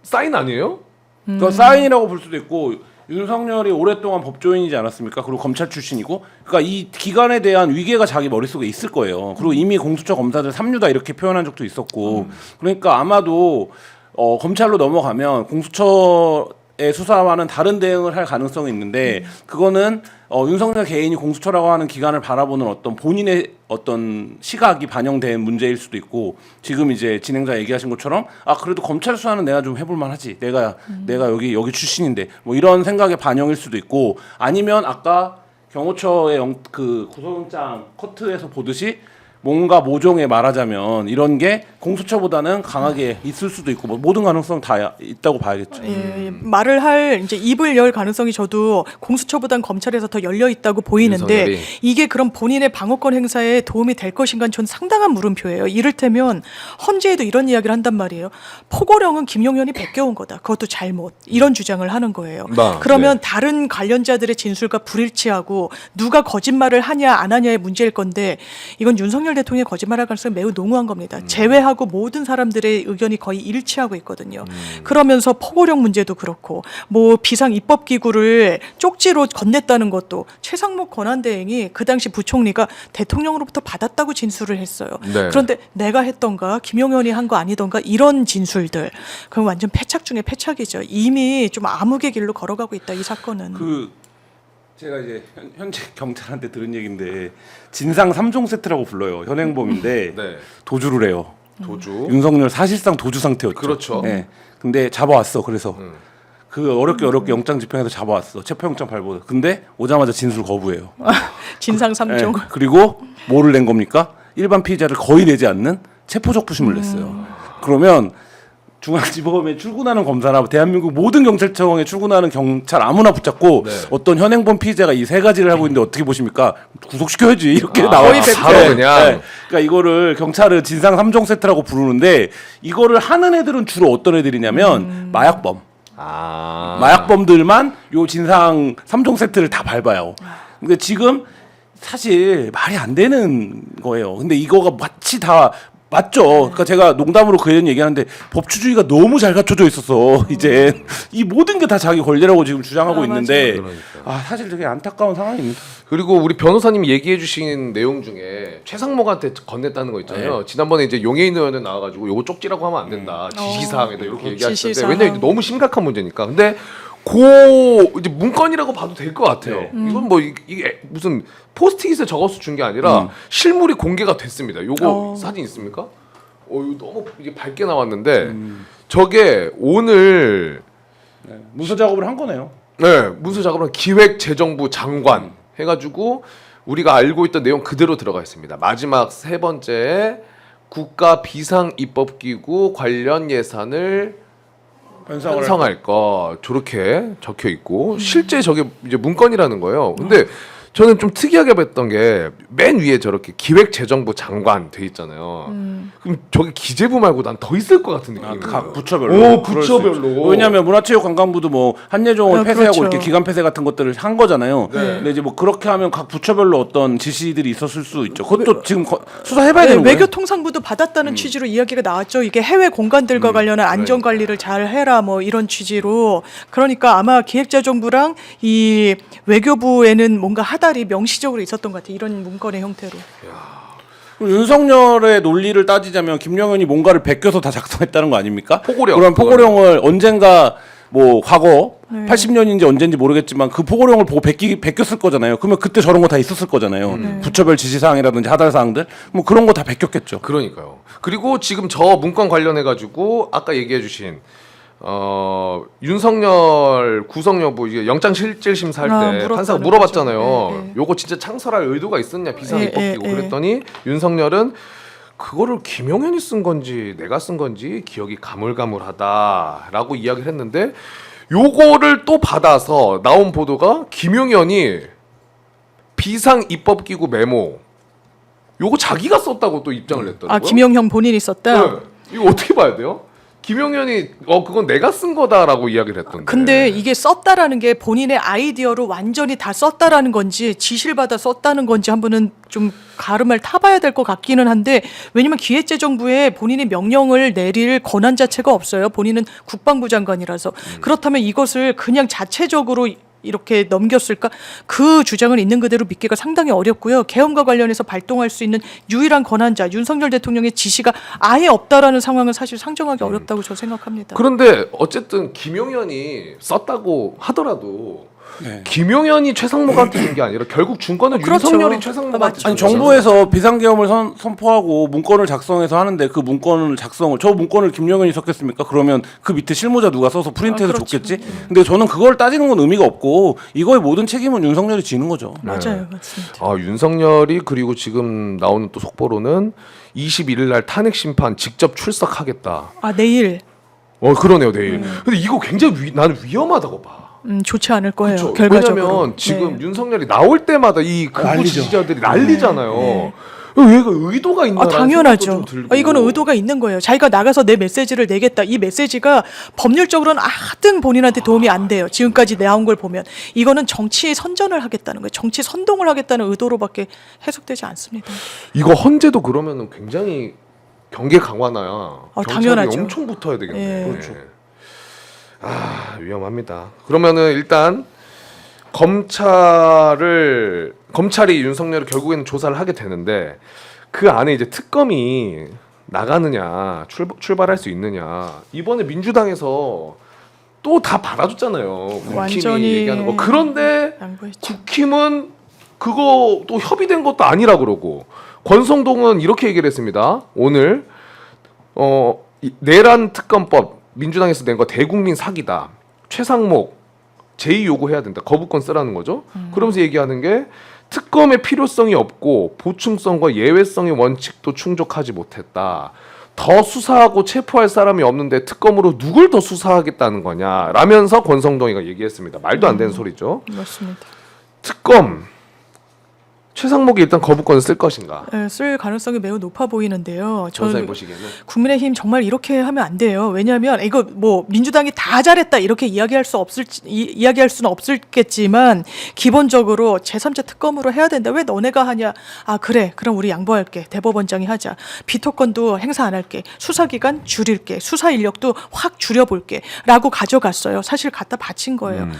사인 아니에요? 그러니까 사인이라고 볼 수도 있고 윤석열이 오랫동안 법조인이지 않았습니까? 그리고 검찰 출신이고, 그러니까 이 기관에 대한 위계가 자기 머릿속에 있을 거예요. 그리고 이미 공수처 검사들 삼류다 이렇게 표현한 적도 있었고, 그러니까 아마도 검찰로 넘어가면 공수처의 수사와는 다른 대응을 할 가능성이 있는데, 그거는 윤석열 개인이 공수처라고 하는 기관을 바라보는 어떤 본인의 어떤 시각이 반영된 문제일 수도 있고, 지금 이제 진행자 얘기하신 것처럼 그래도 검찰 수사는 내가 좀 해볼 만하지, 내가 여기 출신인데 뭐 이런 생각의 반영일 수도 있고, 아니면 아까 경호처의 그 구속영장 커트에서 보듯이 뭔가 모종에 말하자면 이런 게 공수처보다는 강하게 있을 수도 있고, 뭐 모든 가능성 다 있다고 봐야겠죠. 예, 말을 할 이제 입을 열 가능성이 저도 공수처보단 검찰에서 더 열려 있다고 보이는데 윤석열이. 이게 그럼 본인의 방어권 행사에 도움이 될 것인가는 전 상당한 물음표예요. 이를테면 헌재에도 이런 이야기를 한단 말이에요. 포고령은 김용현이 베껴온 거다. 그것도 잘못. 이런 주장을 하는 거예요. 그러면 다른 관련자들의 진술과 불일치하고 누가 거짓말을 하냐 안 하냐의 문제일 건데, 이건 윤석열 대통령이 거짓말할 가능성이 매우 농후한 겁니다. 제외하고 모든 사람들의 의견이 거의 일치하고 있거든요. 그러면서 포고령 문제도 그렇고, 뭐 비상 입법 기구를 쪽지로 건넸다는 것도 최상목 권한대행이 그 당시 부총리가 대통령으로부터 받았다고 진술을 했어요. 네. 그런데 내가 했던가 김용현이 한 거 아니던가 이런 진술들, 그럼 완전 패착 중에 패착이죠. 이미 좀 암흑의 길로 걸어가고 있다 이 사건은. 제가 이제 현재 경찰한테 들은 얘기인데 진상 3종 세트라고 불러요. 현행범인데 네. 도주를 해요. 도주. 윤석열 사실상 도주 상태였죠. 그렇죠. 네. 근데 잡아왔어. 그래서 그 어렵게 영장 집행해서 잡아왔어. 체포영장 발부. 근데 오자마자 진술 거부해요. 진상 3종. 네. 그리고 뭐를 낸 겁니까? 일반 피의자를 거의 내지 않는 체포적부심을 냈어요. 그러면 중앙지법에 출근하는 검사나 대한민국 모든 경찰청에 출근하는 경찰 아무나 붙잡고 어떤 현행범 피의자가 이 세 가지를 하고 있는데 어떻게 보십니까? 구속시켜야지 이렇게 나와요. 바로 그냥. 그러니까 이거를 경찰은 진상 3종 세트라고 부르는데, 이거를 하는 애들은 주로 어떤 애들이냐면 마약범. 마약범들만 요 진상 3종 세트를 다 밟아요. 근데 지금 사실 말이 안 되는 거예요. 근데 이거가 마치 다 맞죠. 그러니까 제가 농담으로 그 얘기하는데 법치주의가 너무 잘 갖춰져 있어서 이제 이 모든 게 다 자기 권리라고 지금 주장하고 있는데 사실 되게 안타까운 상황입니다. 그리고 우리 변호사님이 얘기해주신 내용 중에 최상목한테 건넸다는 거 있잖아요. 지난번에 이제 용해인 의원은 나와가지고 요거 쪽지라고 하면 안 된다. 지시사항이다 이렇게 얘기하셨는데 지시사항. 왜냐면 너무 심각한 문제니까. 근데 그 이제 문건이라고 봐도 될 것 같아요. 이건 뭐 이게 무슨 포스트잇에 적어서 준 게 아니라 실물이 공개가 됐습니다. 요거 사진 있습니까? 이거 너무 이게 밝게 나왔는데 저게 오늘 문서 작업을 한 거네요. 네, 문서 작업은 기획재정부 장관 해가지고 우리가 알고 있던 내용 그대로 들어가 있습니다. 마지막 세 번째 국가 비상입법기구 관련 예산을 편성할 거 저렇게 적혀 있고 실제 저게 이제 문건이라는 거예요. 근데 저는 좀 특이하게 봤던 게 맨 위에 저렇게 기획재정부 장관 돼 있잖아요. 그럼 저기 기재부 말고 난 더 있을 것 같은 느낌이에요. 각 부처별로. 오, 부처별로. 왜냐하면 문화체육관광부도 뭐 한예종을 폐쇄하고 그렇죠. 이렇게 기간 폐쇄 같은 것들을 한 거잖아요. 근데 이제 뭐 그렇게 하면 각 부처별로 어떤 지시들이 있었을 수 있죠. 그것도 지금 수사해봐야 되는 거예요. 외교통상부도 받았다는 취지로 이야기가 나왔죠. 이게 해외 공간들과 관련한 안전 관리를 잘 해라 뭐 이런 취지로. 그러니까 아마 기획재정부랑 이 외교부에는 뭔가 하달이 명시적으로 있었던 것 같아요. 이런 문건의 형태로. 윤석열의 논리를 따지자면 김영현이 뭔가를 베껴서 다 작성했다는 거 아닙니까? 포고령. 그럼 포고령을 언젠가 뭐 과거 네. 80년인지 언젠지 모르겠지만 그 포고령을 보고 베꼈을 거잖아요. 그러면 그때 저런 거 다 있었을 거잖아요. 부처별 지시사항이라든지 하달사항들 뭐 그런 거 다 베꼈겠죠. 그러니까요. 그리고 지금 저 문건 관련해 가지고 아까 얘기해주신 윤석열 구속 여부 이게 영장실질심사 할 때 물었다는 판사가 물어봤잖아요. 거죠. 네, 네. 요거 진짜 창설할 의도가 있었냐 비상입법기구 네, 네, 네. 그랬더니 윤석열은 그거를 김용현이 쓴 건지 내가 쓴 건지 기억이 가물가물하다라고 이야기를 했는데 요거를 또 받아서 나온 보도가 김용현이 비상입법기구 메모 요거 자기가 썼다고 또 입장을 냈더라고요. 아 김영현 본인이 썼다. 네. 이거 어떻게 봐야 돼요? 김용현이 그건 내가 쓴 거다라고 이야기를 했던데. 근데 이게 썼다라는 게 본인의 아이디어로 완전히 다 썼다라는 건지 지시를 받아 썼다는 건지 한번은 좀 가름을 타봐야 될 것 같기는 한데 왜냐면 기획재정부에 본인이 명령을 내릴 권한 자체가 없어요. 본인은 국방부 장관이라서 그렇다면 이것을 그냥 자체적으로 이렇게 넘겼을까? 그 주장은 있는 그대로 믿기가 상당히 어렵고요. 계엄과 관련해서 발동할 수 있는 유일한 권한자 윤석열 대통령의 지시가 아예 없다라는 상황은 사실 상정하기 어렵다고 저 생각합니다. 그런데 어쨌든 김용현이 썼다고 하더라도 네. 김용현이 최상목한테 준 게 아니라 결국 준 거는 그렇죠. 윤석열이 최상목한테 맞죠. 준 아니 거잖아요. 정부에서 비상계엄을 선포하고 문건을 작성해서 하는데 그 문건을 저 문건을 김영현이 썼겠습니까? 그러면 그 밑에 실무자 누가 써서 프린트해서 그렇죠. 줬겠지? 근데 저는 그걸 따지는 건 의미가 없고 이거의 모든 책임은 윤석열이 지는 거죠. 맞아요, 맞습니다. 윤석열이 그리고 지금 나오는 또 속보로는 21일 날 탄핵 심판 직접 출석하겠다. 아 내일 그러네요 내일. 근데 이거 굉장히 나는 위험하다고 봐. 좋지 않을 거예요. 그렇죠. 결과적으로. 왜냐면 지금 네. 윤석열이 나올 때마다 이 극우 난리죠. 지지자들이 난리잖아요. 얘가 의도가 있나? 당연하죠. 이거는 의도가 있는 거예요. 자기가 나가서 내 메시지를 내겠다. 이 메시지가 법률적으로는 하등 본인한테 도움이 안 돼요. 지금까지 나온 걸 보면 이거는 정치의 선전을 하겠다는 거예요. 정치 선동을 하겠다는 의도로밖에 해석되지 않습니다. 이거 헌재도 그러면은 굉장히 경계 강화나 경찰이 당연하죠. 엄청 붙어야 되겠네. 예. 그렇죠. 위험합니다. 그러면은 일단 검찰이 윤석열을 결국에는 조사를 하게 되는데 그 안에 이제 특검이 나가느냐 출발할 수 있느냐 이번에 민주당에서 또 다 받아줬잖아요. 국힘이 완전히 얘기하는 거. 그런데 양보했죠. 국힘은 그거 또 협의된 것도 아니라 그러고 권성동은 이렇게 얘기를 했습니다. 오늘 내란 특검법 민주당에서 낸 거 대국민 사기다. 최상목 제의 요구해야 된다. 거부권 쓰라는 거죠. 그러면서 얘기하는 게 특검의 필요성이 없고 보충성과 예외성의 원칙도 충족하지 못했다. 더 수사하고 체포할 사람이 없는데 특검으로 누굴 더 수사하겠다는 거냐 라면서 권성동이가 얘기했습니다. 말도 안 되는 소리죠. 맞습니다. 특검 최상목이 일단 거부권을 쓸 것인가? 예, 쓸 가능성이 매우 높아 보이는데요. 전사님 저는 보시기에는 국민의힘 정말 이렇게 하면 안 돼요. 왜냐하면 이거 뭐 민주당이 다 잘했다 이렇게 이야기할 수는 없을겠지만 기본적으로 제3자 특검으로 해야 된다. 왜 너네가 하냐? 아 그래, 그럼 우리 양보할게. 대법원장이 하자. 비토권도 행사 안 할게. 수사기간 줄일게. 수사 인력도 확 줄여볼게.라고 가져갔어요. 사실 갖다 바친 거예요.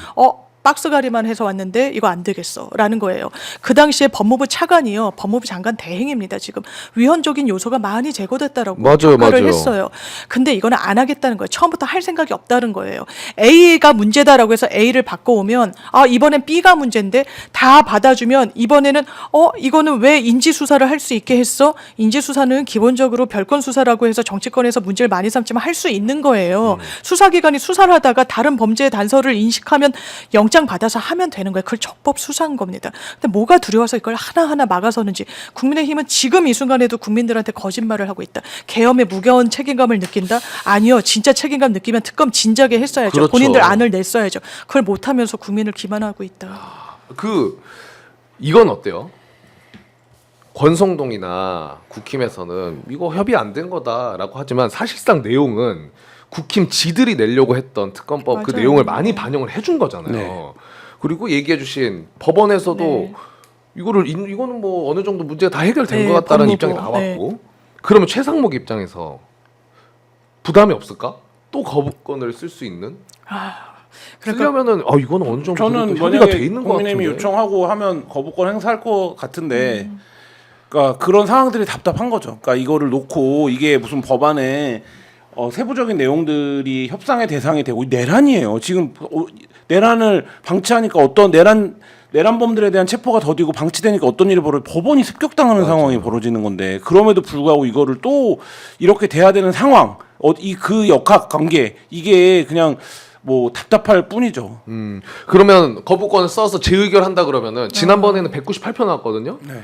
박스가리만 해서 왔는데 이거 안 되겠어라는 거예요. 그 당시에 법무부 차관이요. 법무부 장관 대행입니다. 지금 위헌적인 요소가 많이 제거됐다라고 맞아요, 평가를 맞아요. 했어요. 근데 이거는 안 하겠다는 거예요. 처음부터 할 생각이 없다는 거예요. A가 문제다라고 해서 A를 바꿔오면 이번엔 B가 문제인데 다 받아주면 이번에는 이거는 왜 인지수사를 할 수 있게 했어? 인지수사는 기본적으로 별건 수사라고 해서 정치권에서 문제를 많이 삼지만 할 수 있는 거예요. 수사기관이 수사를 하다가 다른 범죄 단서를 인식하면 영장 받아서 하면 되는 거예요. 그걸 적법 수사한 겁니다. 근데 뭐가 두려워서 이걸 하나하나 막아서는지 국민의힘은 지금 이 순간에도 국민들한테 거짓말을 하고 있다. 계엄의 무거운 책임감을 느낀다? 아니요. 진짜 책임감 느끼면 특검 진작에 했어야죠. 그렇죠. 본인들 안을 냈어야죠. 그걸 못하면서 국민을 기만하고 있다. 이건 어때요? 권성동이나 국힘에서는 이거 협의 안 된 거다라고 하지만 사실상 내용은 국힘 지들이 내려고 했던 특검법 그 맞아요. 내용을 많이 반영을 해준 거잖아요. 네. 그리고 얘기해주신 법원에서도 네. 이거는 뭐 어느 정도 문제가 다 해결된 네, 것 같다는 법무부. 입장이 나왔고 그러면 최상목 입장에서 부담이 없을까? 또 거부권을 쓸 수 있는? 그러니까 쓰려면은 이거는 어느 정도 저는 그래도 협의가 돼 만약에 있는 것 국민의힘이 같은데. 요청하고 하면 거부권 행사할 것 같은데, 그러니까 그런 상황들이 답답한 거죠. 그러니까 이거를 놓고 이게 무슨 법안에 세부적인 내용들이 협상의 대상이 되고 내란이에요. 지금 내란을 방치하니까 어떤 내란범들에 대한 체포가 더디고 방치되니까 어떤 일이 법원이 습격당하는 상황이 벌어지는 건데 그럼에도 불구하고 이거를 또 이렇게 돼야 되는 상황, 그 역학 관계 이게 그냥 뭐 답답할 뿐이죠. 그러면 거부권을 써서 재의결한다 그러면은 지난번에는 198표 나왔거든요. 네.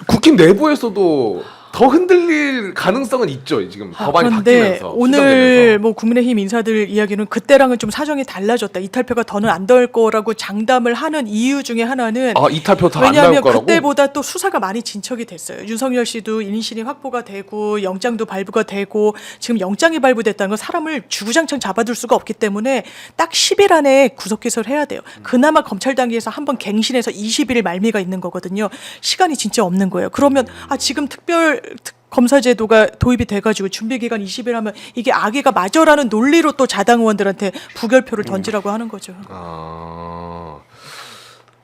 국힘 내부에서도 더 흔들릴 가능성은 있죠. 지금 법안이 그런데 바뀌면서 오늘 수정되면서. 뭐 국민의힘 인사들 이야기는 그때랑은 좀 사정이 달라졌다. 이탈표가 더는 안 될 거라고 장담을 하는 이유 중에 하나는 이탈표 더 안 나올 왜냐하면 거라고? 그때보다 또 수사가 많이 진척이 됐어요. 윤석열 씨도 인신이 확보가 되고 영장도 발부가 되고 지금 영장이 발부됐다는 건 사람을 주구장창 잡아둘 수가 없기 때문에 딱 10일 안에 구속 기소를 해야 돼요. 그나마 검찰 단계에서 한번 갱신해서 20일 말미가 있는 거거든요. 시간이 진짜 없는 거예요. 그러면 지금 검사 제도가 도입이 돼가지고 준비 기간 20일 하면 이게 악의가 맞아라는 논리로 또 자당 의원들한테 부결표를 던지라고 하는 거죠.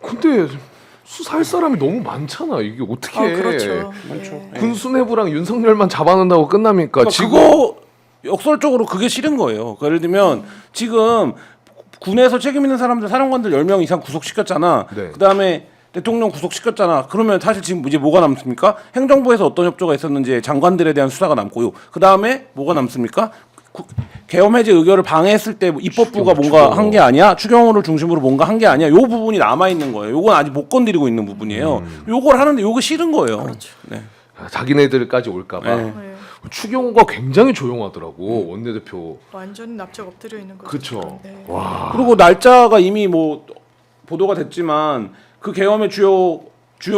근데 수사할 사람이 너무 많잖아. 이게 어떻게 해? 그렇죠. 많죠. 예. 군수내부랑 윤석열만 잡아놓는다고 끝납니까? 그러니까 지금 역설적으로 그게 싫은 거예요. 그러니까 예를 들면 지금 군에서 책임 있는 사람들 사령관들 10명 이상 구속시켰잖아. 네. 그다음에 대통령 구속시켰잖아. 그러면 사실 지금 이제 뭐가 남습니까? 행정부에서 어떤 협조가 있었는지 장관들에 대한 수사가 남고요. 그다음에 뭐가 남습니까? 계엄 해제 의결을 방해했을 때 입법부가 뭔가 한 게 아니야? 추경호를 중심으로 뭔가 한 게 아니야? 요 부분이 남아 있는 거예요. 요건 아직 못 건드리고 있는 부분이에요. 요걸 하는데 요거 싫은 거예요. 네. 자기네들까지 올까봐 네. 네. 추경호가 굉장히 조용하더라고 원내대표. 완전 납작 엎드려 있는 거죠. 그쵸. 네. 와. 그리고 날짜가 이미 뭐 보도가 됐지만 그 계엄의 주요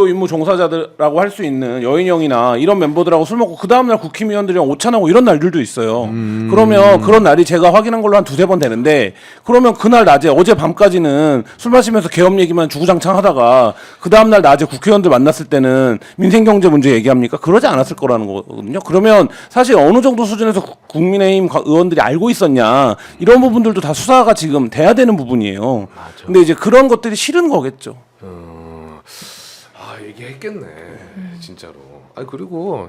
임무 종사자들라고 할 수 있는 여인영이나 이런 멤버들하고 술 먹고 그 다음날 국힘의원들이랑 오찬하고 이런 날들도 있어요. 그러면 그런 날이 제가 확인한 걸로 한 2-3번 되는데 그러면 그날 낮에 어제 밤까지는 술 마시면서 계엄 얘기만 주구장창 하다가 그 다음날 낮에 국회의원들 만났을 때는 민생경제 문제 얘기합니까? 그러지 않았을 거라는 거거든요. 그러면 사실 어느 정도 수준에서 국민의힘 의원들이 알고 있었냐 이런 부분들도 다 수사가 지금 돼야 되는 부분이에요. 근데 이제 그런 것들이 싫은 거겠죠. 얘기했겠네 진짜로. 그리고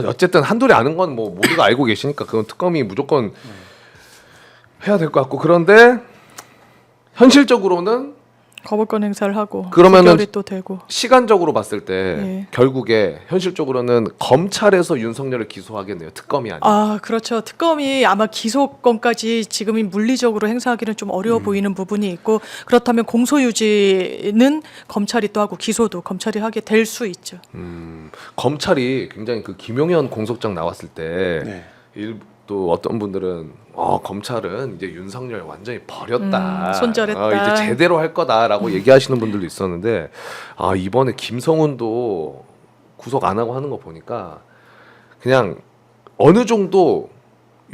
어쨌든 한돌이 아는 건 뭐 모두가 알고 계시니까 그건 특검이 무조건 해야 될 것 같고 그런데 현실적으로는 거부권 행사를 하고 그러면은 부결이 또 되고 시간적으로 봤을 때 예. 결국에 현실적으로는 검찰에서 윤석열을 기소하겠네요. 특검이 아니라. 그렇죠. 특검이 아마 기소권까지 지금이 물리적으로 행사하기는 좀 어려워 보이는 부분이 있고 그렇다면 공소유지는 검찰이 또 하고 기소도 검찰이 하게 될 수 있죠. 검찰이 굉장히 그 김용현 공소장 나왔을 때 네. 또 어떤 분들은 검찰은 이제 윤석열 완전히 버렸다. 손절했다. 이제 제대로 할 거다라고 얘기하시는 분들도 있었는데 이번에 김성훈도 구속 안 하고 하는 거 보니까 그냥 어느 정도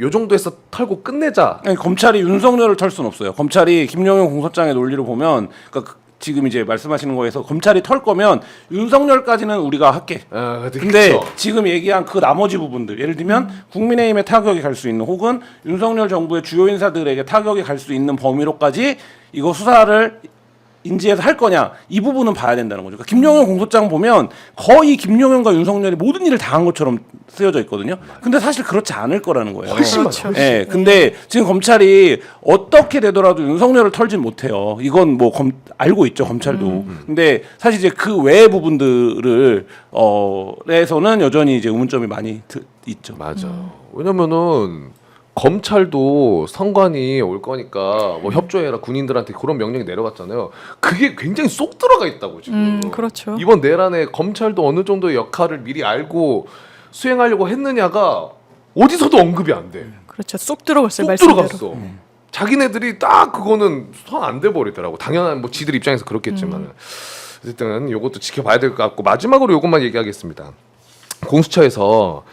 요 정도에서 털고 끝내자. 아니, 검찰이 윤석열을 털 수는 없어요. 검찰이 김용현 공소장의 논리를 보면 그러니까 지금 이제 말씀하시는 거에서 검찰이 털 거면 윤석열까지는 우리가 할게. 근데 그쵸. 지금 얘기한 그 나머지 부분들 예를 들면 국민의힘에 타격이 갈 수 있는 혹은 윤석열 정부의 주요 인사들에게 타격이 갈 수 있는 범위로까지 이거 수사를 인지해서 할 거냐 이 부분은 봐야 된다는 거죠. 그러니까 김용현 공소장 보면 거의 김용현과 윤석열이 모든 일을 다 한 것처럼 쓰여져 있거든요. 근데 사실 그렇지 않을 거라는 거예요. 훨씬 그렇죠. 많죠. 예, 근데 지금 검찰이 어떻게 되더라도 윤석열을 털진 못해요. 이건 뭐 알고 있죠, 검찰도. 근데 사실 이제 그 외의 부분들을 에서는 여전히 이제 의문점이 많이 있죠. 맞아. 왜냐면은 검찰도 선관위 올 거니까 뭐 협조해라 군인들한테 그런 명령이 내려갔잖아요. 그게 굉장히 쏙 들어가 있다고 지금. 그렇죠. 이번 내란에 검찰도 어느 정도의 역할을 미리 알고 수행하려고 했느냐가 어디서도 언급이 안 돼. 그렇죠. 쏙 들어갔어요. 쏙 말씀대로. 들어갔어. 자기네들이 딱 그거는 손 안 대 버리더라고. 당연한 뭐 지들 입장에서 그렇겠지만 어쨌든 이것도 지켜봐야 될 것 같고 마지막으로 이것만 얘기하겠습니다. 공수처에서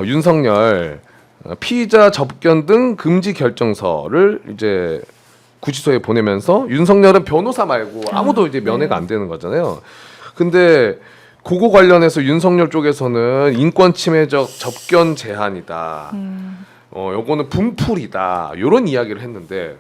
윤석열 피의자 접견 등 금지 결정서를 이제 구치소에 보내면서 윤석열은 변호사 말고 아무도 이제 면회가 안 되는 거잖아요. 근데 그거 관련해서 윤석열 쪽에서는 인권 침해적 접견 제한이다. 요거는 분풀이다. 요런 이야기를 했는데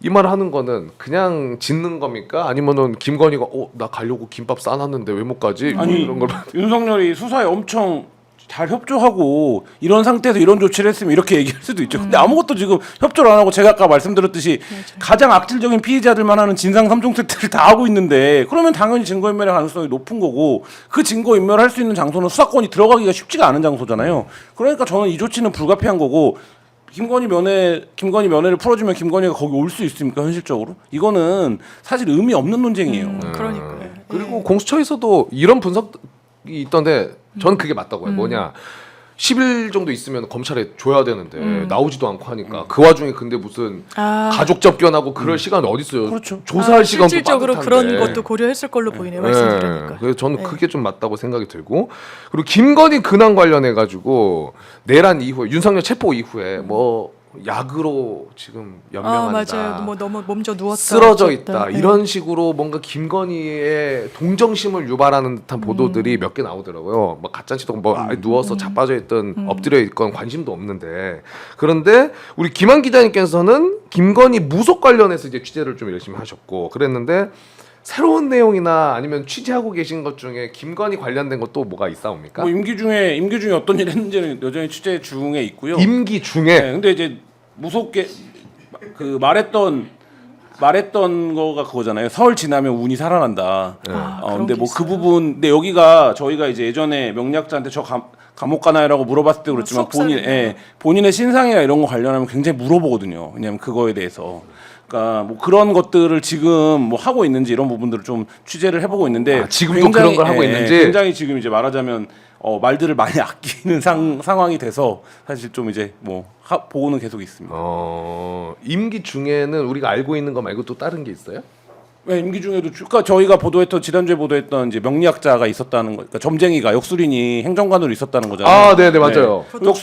이 말을 하는 거는 그냥 짓는 겁니까? 아니면은 김건희가 나 가려고 김밥 싸놨는데 왜 못 가지? 아니 이런 걸 윤석열이 수사에 엄청 잘 협조하고 이런 상태에서 이런 조치를 했으면 이렇게 얘기할 수도 있죠. 근데 아무것도 지금 협조를 안 하고 제가 아까 말씀드렸듯이 가장 악질적인 피의자들만 하는 진상 3종 세트를 다 하고 있는데 그러면 당연히 증거인멸의 가능성이 높은 거고 그 증거인멸을 할 수 있는 장소는 수사권이 들어가기가 쉽지가 않은 장소잖아요. 그러니까 저는 이 조치는 불가피한 거고 김건희 면회를 풀어주면 김건희가 거기 올 수 있습니까 현실적으로? 이거는 사실 의미 없는 논쟁이에요. 그러니까요. 그리고 공수처에서도 이런 분석이 있던데 저는 그게 맞다고 해요. 뭐냐 10일 정도 있으면 검찰에 줘야 되는데 나오지도 않고 하니까 그 와중에 근데 무슨 가족 접견하고 그럴 시간이 어디 있어요? 그렇죠. 조사할 시간도 실질적으로 빠듯한데. 그런 것도 고려했을 걸로 보이네요. 말씀 들으니까. 그래서 저는 그게 좀 맞다고 생각이 들고 그리고 김건희 근황 관련해 가지고 내란 이후에 윤석열 체포 이후에 뭐 약으로 지금 연명한다. 맞아요. 뭐 너무 몸져 누웠다. 쓰러져 어쩌다. 있다 네. 이런 식으로 뭔가 김건희의 동정심을 유발하는 듯한 보도들이 몇 개 나오더라고요. 뭐 가짜치도 뭐 아예 누워서 자빠져 있던 엎드려 있건 관심도 없는데 그런데 우리 김한 기자님께서는 김건희 무속 관련해서 이제 취재를 좀 열심히 하셨고 그랬는데 새로운 내용이나 아니면 취재하고 계신 것 중에 김건희 관련된 것도 뭐가 있사옵니까? 뭐 임기 중에 어떤 일을 했는지는 여전히 취재 중에 있고요. 임기 중에 네, 근데 이제 무섭게 그 말했던 거가 그거잖아요. 서울 지나면 운이 살아난다. 그런 근데 게 뭐 그 있어요. 부분, 근데 여기가 저희가 이제 예전에 명리학자한테 감옥 가나요라고 물어봤을 때 그렇지만 수업사례네요. 본인의 신상이나 이런 거 관련하면 굉장히 물어보거든요. 왜냐하면 그거에 대해서. 그러니까 뭐 그런 것들을 지금 뭐 하고 있는지 이런 부분들을 좀 취재를 해보고 있는데 지금도 그런 걸 하고 있는지? 굉장히 지금 이제 말하자면 말들을 많이 아끼는 상황이 돼서 사실 좀 이제 뭐 보고는 계속 있습니다. 임기 중에는 우리가 알고 있는 거 말고 또 다른 게 있어요? 네, 임기 중에도 그러니까 저희가 보도했던 지난주에 보도했던 이제 명리학자가 있었다는 거, 그러니까 점쟁이가 역술인이 행정관으로 있었다는 거잖아요. 네네 맞아요. 그것도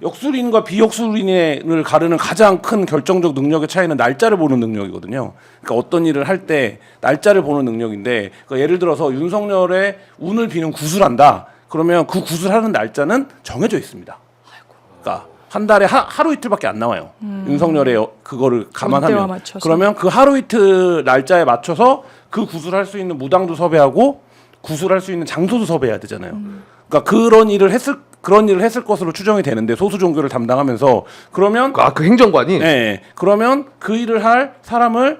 역술인과 비역술인을 가르는 가장 큰 결정적 능력의 차이는 날짜를 보는 능력이거든요. 그러니까 어떤 일을 할 때 날짜를 보는 능력인데, 그러니까 예를 들어서 윤석열의 운을 비는 구술한다. 그러면 그 구술하는 날짜는 정해져 있습니다. 그러니까 한 달에 하루 이틀밖에 안 나와요. 윤석열의 그거를 때와 감안하면. 맞춰서. 그러면 그 하루 이틀 날짜에 맞춰서 그 구술할 수 있는 무당도 섭외하고 구술할 수 있는 장소도 섭외해야 되잖아요. 그러니까 그런 일을 했을 것으로 추정이 되는데 소수 종교를 담당하면서 그러면 그 행정관이 네, 그러면 그 일을 할 사람을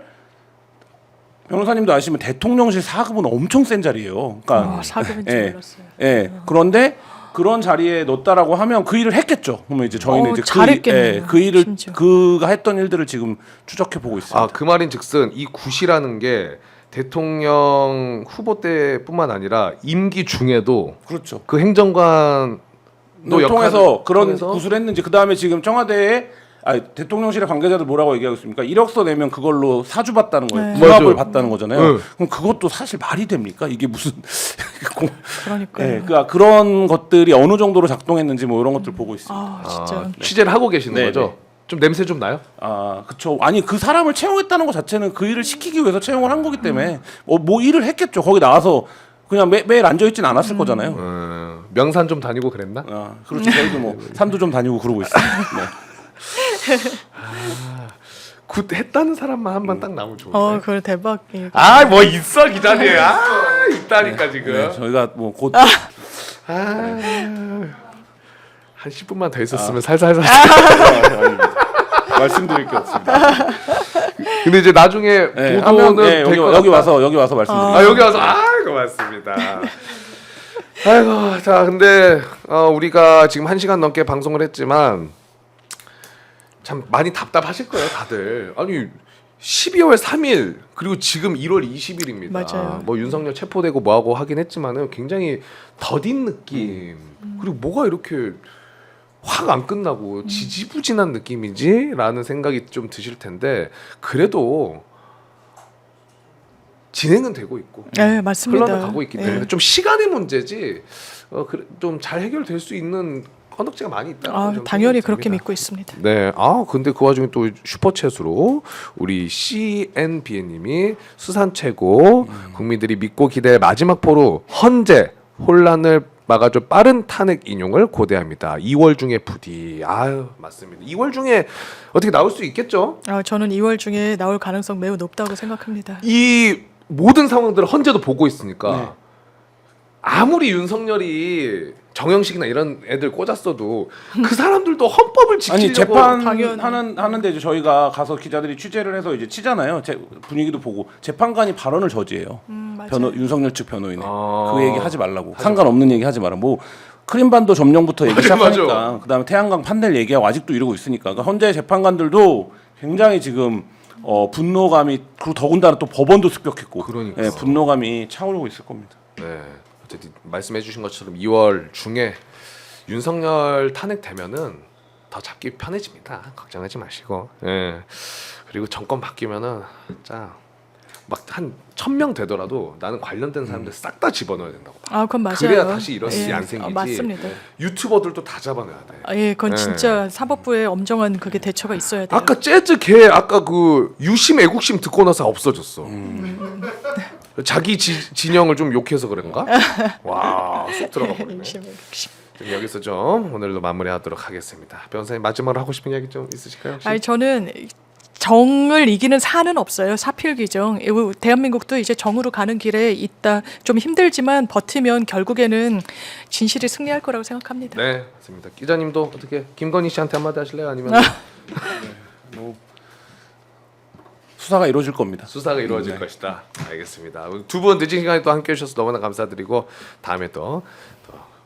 변호사님도 아시면 대통령실 4급은 엄청 센 자리예요. 그러니까 4급인 줄 예, 몰랐어요. 예. 그런데 그런 자리에 넣었다라고 하면 그 일을 했겠죠. 그러면 이제 저희는 이제 잘했겠네요. 그 일을 심지어. 그가 했던 일들을 지금 추적해 보고 있습니다. 그 말인즉슨 이 굿이라는 게 대통령 후보 때뿐만 아니라 임기 중에도 그렇죠. 그 행정관이 너 역할을 통해서 그런 통해서? 구술을 했는지 그 다음에 지금 청와대에 대통령실의 관계자들 뭐라고 얘기하고 있습니까? 이력서 내면 그걸로 사주 받다는 거예요. 네. 부합을 맞아요. 받다는 거잖아요. 네. 그럼 그것도 사실 말이 됩니까? 이게 무슨 그러니까요. 네, 그러니까 그런 것들이 어느 정도로 작동했는지 뭐 이런 것들 보고 있습니다. 아 진짜. 아, 취재를 하고 계시는 네, 거죠? 네. 좀 냄새 좀 나요? 아, 그쵸. 아니 그 사람을 채용했다는 것 자체는 그 일을 시키기 위해서 채용을 한 거기 때문에 뭐 일을 했겠죠. 거기 나와서 그냥 매일 앉아 있진 않았을 거잖아요. 명산 좀 다니고 그랬나? 아, 그렇죠. 저희도 뭐 산도 좀 다니고 그러고 있어요. 네. 굿 했다는 사람만 한 번 딱 나오면 좋은데. 그래 대박. 아, 뭐 있어 기자님. 아, 있다니까 지금. 네, 저희가 뭐 곧 한 10분만 더 있었으면 살살살. 말씀드릴 게 없습니다. 근데 이제 나중에 네, 보도는 네, 될 것 여기 같다. 와서 말씀드릴게요. 아, 여기 와서 고맙습니다. 아이고, 자, 근데 우리가 지금 1시간 넘게 방송을 했지만 참 많이 답답하실 거예요, 다들. 아니 12월 3일 그리고 지금 1월 20일입니다. 맞아요. 뭐 윤석열 체포되고 뭐하고 하긴 했지만은 굉장히 더딘 느낌. 그리고 뭐가 이렇게 확 안 끝나고 지지부진한 느낌이지라는 생각이 좀 드실 텐데 그래도 진행은 되고 있고 네 맞습니다. 흘러가고 있기 때문에 네. 좀 시간의 문제지 좀 잘 해결될 수 있는 허덕지가 많이 있다. 당연히 그렇게 믿고 있습니다. 네, 근데 그 와중에 또 슈퍼챗으로 우리 CNBN님이 수산 최고 국민들이 믿고 기대의 마지막 포로 헌재 혼란을 막아줄 빠른 탄핵 인용을 고대합니다. 2월 중에 부디. 아유 맞습니다. 2월 중에 어떻게 나올 수 있겠죠? 저는 2월 중에 나올 가능성 매우 높다고 생각합니다. 이 모든 상황들을 헌재도 보고 있으니까 네. 아무리 윤석열이 정영식이나 이런 애들 꽂았어도 그 사람들도 헌법을 지키려고 아니 재판 당연- 하는데 이제 저희가 가서 기자들이 취재를 해서 이제 치잖아요. 분위기도 보고 재판관이 발언을 저지해요. 맞아요. 윤석열 측 변호인이 아. 그 얘기 하지 말라고 상관없는 얘기 하지 마라. 뭐 크림반도 점령부터 얘기 시작하니까 맞아. 그다음에 태양광 판넬 얘기하고 아직도 이러고 있으니까 그러니까 헌재 재판관들도 굉장히 지금 분노감이 그리고 더군다나 또 법원도 습격했고 그러니까. 예, 분노감이 차오르고 있을 겁니다. 네, 어쨌든 말씀해주신 것처럼 2월 중에 윤석열 탄핵되면은 더 잡기 편해집니다. 걱정하지 마시고. 예. 그리고 정권 바뀌면은 막한 1000명 되더라도 나는 관련된 사람들 싹 다 집어넣어야 된다고 봐. 그건 맞아요. 그래야 다시 이런 일이 안 생기지. 맞습니다. 유튜버들도 다 잡아내야 돼. 그건 네. 진짜 사법부에 엄정한 그게 대처가 있어야 돼요. 아까 재즈 걔 아까 그 유심 애국심 듣고 나서 없어졌어. 자기 진영을 좀 욕해서 그런가? 와, 쏙 들어가 버리네. 좀 여기서 좀 오늘도 마무리하도록 하겠습니다. 변호사님 마지막으로 하고 싶은 이야기 좀 있으실까요? 혹시? 저는 정을 이기는 사는 없어요. 사필귀정. 대한민국도 이제 정으로 가는 길에 있다. 좀 힘들지만 버티면 결국에는 진실이 승리할 거라고 생각합니다. 네, 맞습니다. 기자님도 어떻게 김건희 씨한테 한마디 하실래요? 아니면 뭐 수사가 이루어질 겁니다. 수사가 이루어질 것이다. 알겠습니다. 두 분 늦은 시간에 또 함께해 주셔서 너무나 감사드리고 다음에 또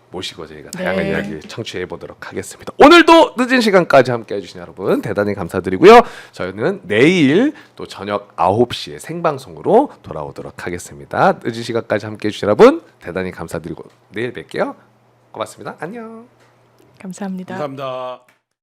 모시고 저희가 다양한 네. 이야기 청취해 보도록 하겠습니다. 오늘도 늦은 시간까지 함께해 주신 여러분 대단히 감사드리고요. 저희는 내일 또 저녁 9시에 생방송으로 돌아오도록 하겠습니다. 늦은 시간까지 함께해 주신 여러분 대단히 감사드리고 내일 뵐게요. 고맙습니다. 안녕. 감사합니다. 감사합니다.